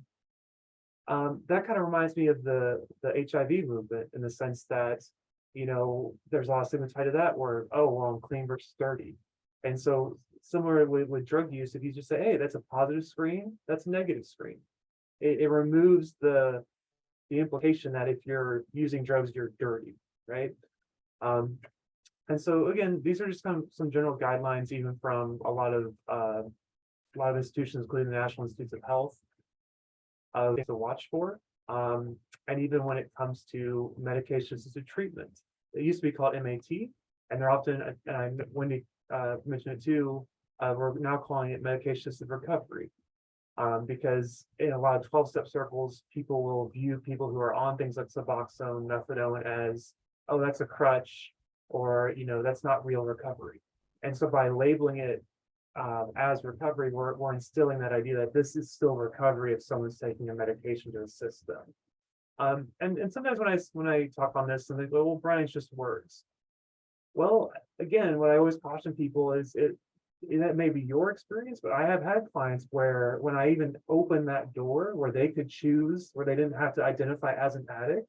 That kind of reminds me of the HIV movement, in the sense that, you know, there's a lot of stigma tied to that word. Oh, well, I'm clean versus dirty. And so similar with drug use, if you just say, hey, that's a positive screen, that's a negative screen. It removes the the implication that if you're using drugs, you're dirty, right? And so again, these are just some general guidelines, even from a lot of institutions, including the National Institutes of Health, things to watch for. And even when it comes to medication-assisted treatment, it used to be called MAT, and they're often, and Wendy mentioned it too, we're now calling it medication-assisted recovery. Because in a lot of 12-step circles, people will view people who are on things like Suboxone, methadone as, oh, that's a crutch, or, that's not real recovery. And so by labeling it as recovery, we're instilling that idea that this is still recovery if someone's taking a medication to assist them. And sometimes when I talk on this, and they go, well, Brian, it's just words. Well, again, what I always caution people is that may be your experience, but I have had clients where when I even opened that door where they could choose, where they didn't have to identify as an addict,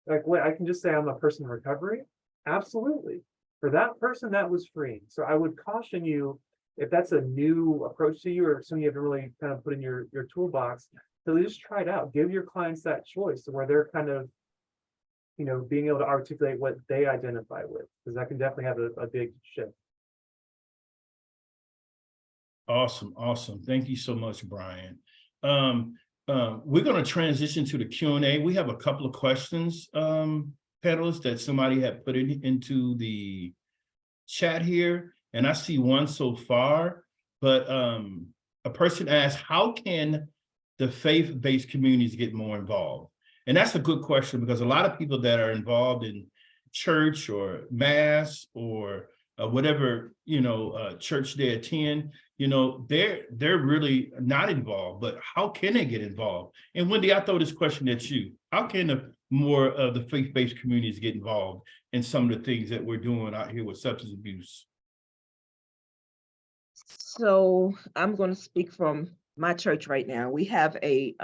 like, wait, I can just say I'm a person in recovery. Absolutely. For that person, that was freeing. So I would caution you, if that's a new approach to you or something you have to really kind of put in your toolbox, to just try it out. Give your clients that choice where they're kind of, being able to articulate what they identify with, because that can definitely have a big shift. Awesome. Thank you so much, Brian. We're going to transition to the Q&A. We have a couple of questions, panelists, that somebody had put into the chat here, and I see one so far, but a person asked, how can the faith-based communities get more involved? And that's a good question, because a lot of people that are involved in church or mass or whatever, church they attend, they're really not involved, but how can they get involved? And Wendy, I throw this question at you. How can more of the faith-based communities get involved in some of the things that we're doing out here with substance abuse? So I'm going to speak from my church right now. We have a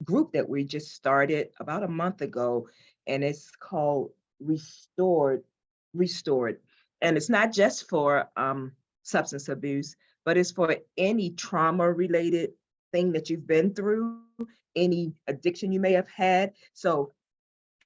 group that we just started about a month ago, and it's called Restored. And it's not just for substance abuse, but it's for any trauma-related thing that you've been through, any addiction you may have had. So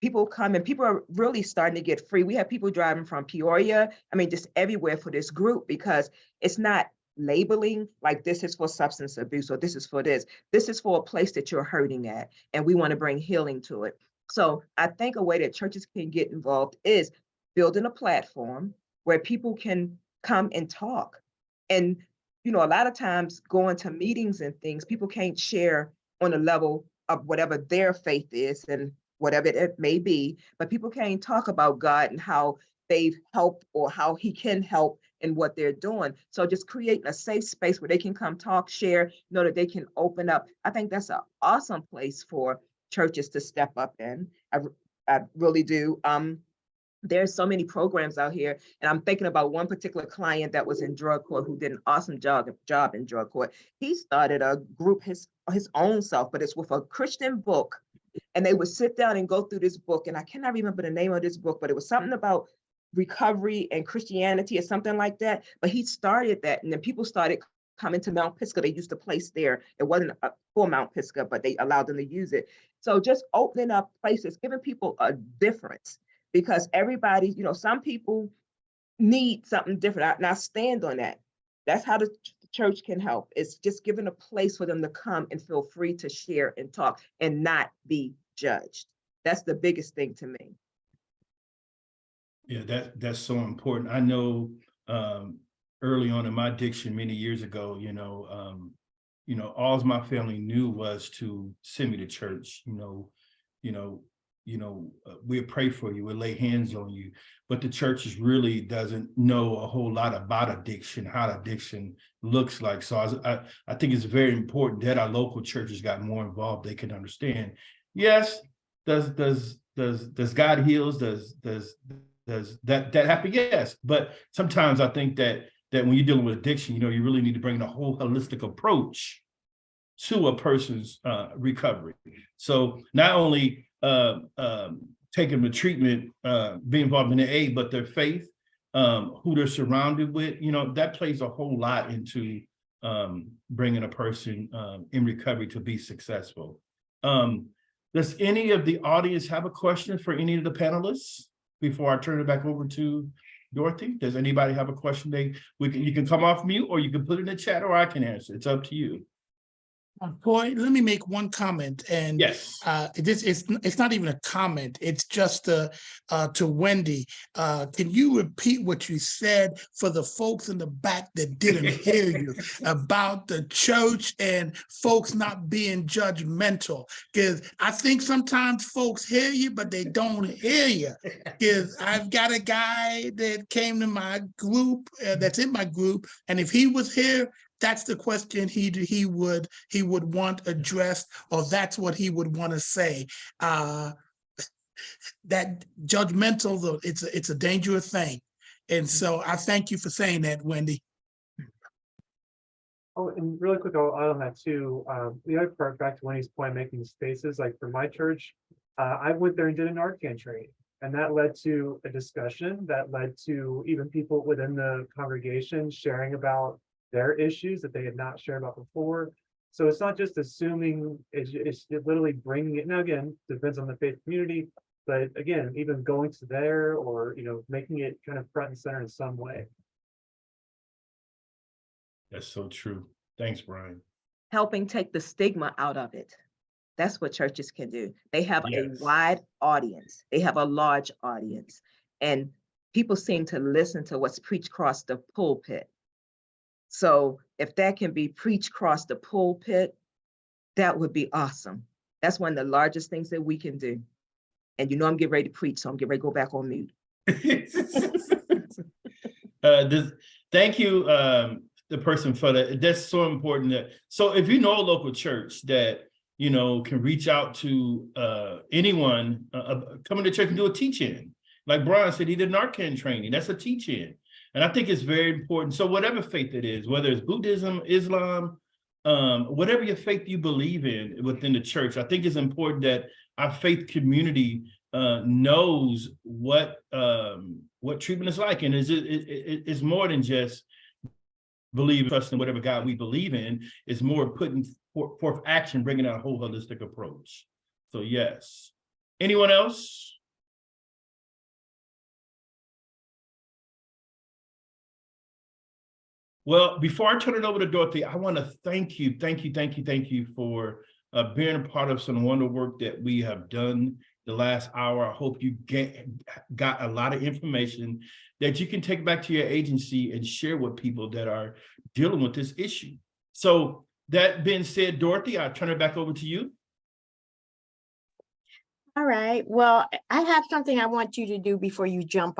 people come and people are really starting to get free. We have people driving from Peoria, just everywhere for this group, because it's not labeling like this is for substance abuse or this is for this. This is for a place that you're hurting at, and we want to bring healing to it. So I think a way that churches can get involved is building a platform where people can come and talk. And, a lot of times going to meetings and things, people can't share on a level of whatever their faith is and whatever it may be, but people can't talk about God and how they've helped or how he can help in what they're doing. So just creating a safe space where they can come talk, share, that they can open up. I think that's an awesome place for churches to step up in. I really do. There's so many programs out here, and I'm thinking about one particular client that was in drug court who did an awesome job in drug court. He started a group his own self, but it's with a Christian book, and they would sit down and go through this book, and I cannot remember the name of this book, but it was something about recovery and Christianity or something like that. But he started that, and then people started coming to Mount Pisgah. They used to place there. It wasn't for Mount Pisgah, but they allowed them to use it. So just opening up places, giving people a difference. Because everybody, some people need something different. And I stand on that. That's how the church can help. It's just giving a place for them to come and feel free to share and talk and not be judged. That's the biggest thing to me. Yeah, that's so important. I know early on in my addiction many years ago, all my family knew was to send me to church. We'll pray for you, we'll lay hands on you, but the church really doesn't know a whole lot about addiction, how addiction looks like. So I think it's very important that our local churches got more involved. They can understand. Yes, does God heals? Does that happen? Yes, but sometimes I think that when you're dealing with addiction, you really need to bring a whole holistic approach to a person's recovery. So not only taking the treatment, being involved in the AA, but their faith, who they're surrounded with, that plays a whole lot into bringing a person in recovery to be successful. Does any of the audience have a question for any of the panelists before I turn it back over to Dorothy? Does anybody have a question? You can come off mute, or you can put it in the chat, or I can answer. It's up to you. Boy, let me make one comment, and Yes. it's not even a comment. It's just to Wendy. Can you repeat what you said for the folks in the back that didn't hear you about the church and folks not being judgmental? Because I think sometimes folks hear you, but they don't hear you. Because I've got a guy that came to my group, that's in my group, and if he was here, that's the question he would want addressed, or that's what he would want to say. That judgmental, it's a dangerous thing. And so I thank you for saying that, Wendy. Oh, and really quick, I'll add on that too. The other part, back to Wendy's point, making spaces, like for my church, I went there and did an Narcan training. And that led to a discussion that led to even people within the congregation sharing about their issues that they had not shared about before. So it's not just assuming, it's literally bringing it. Now, again, depends on the faith community, but again, even going to there, or, making it kind of front and center in some way. That's so true. Thanks, Brian. Helping take the stigma out of it. That's what churches can do. They have Yes. a wide audience. They have a large audience. And people seem to listen to what's preached across the pulpit. So if that can be preached across the pulpit, that would be awesome. That's one of the largest things that we can do. And I'm getting ready to preach, so I'm getting ready to go back on mute. Thank you, the person, for that. That's so important. So if you know a local church that can reach out to anyone, coming to church and do a teach-in. Like Brian said, he did Narcan training. That's a teach-in. And I think it's very important. So whatever faith it is, whether it's Buddhism, Islam, whatever your faith you believe in within the church, I think it's important that our faith community knows what treatment is like. And it's more than just believe, trust in whatever God we believe in. It's more putting forth action, bringing out a whole holistic approach. So yes. Anyone else? Well, before I turn it over to Dorothy, I want to thank you for being a part of some wonderful work that we have done the last hour. I hope you got a lot of information that you can take back to your agency and share with people that are dealing with this issue. So that being said, Dorothy, I'll turn it back over to you. All right. Well, I have something I want you to do before you jump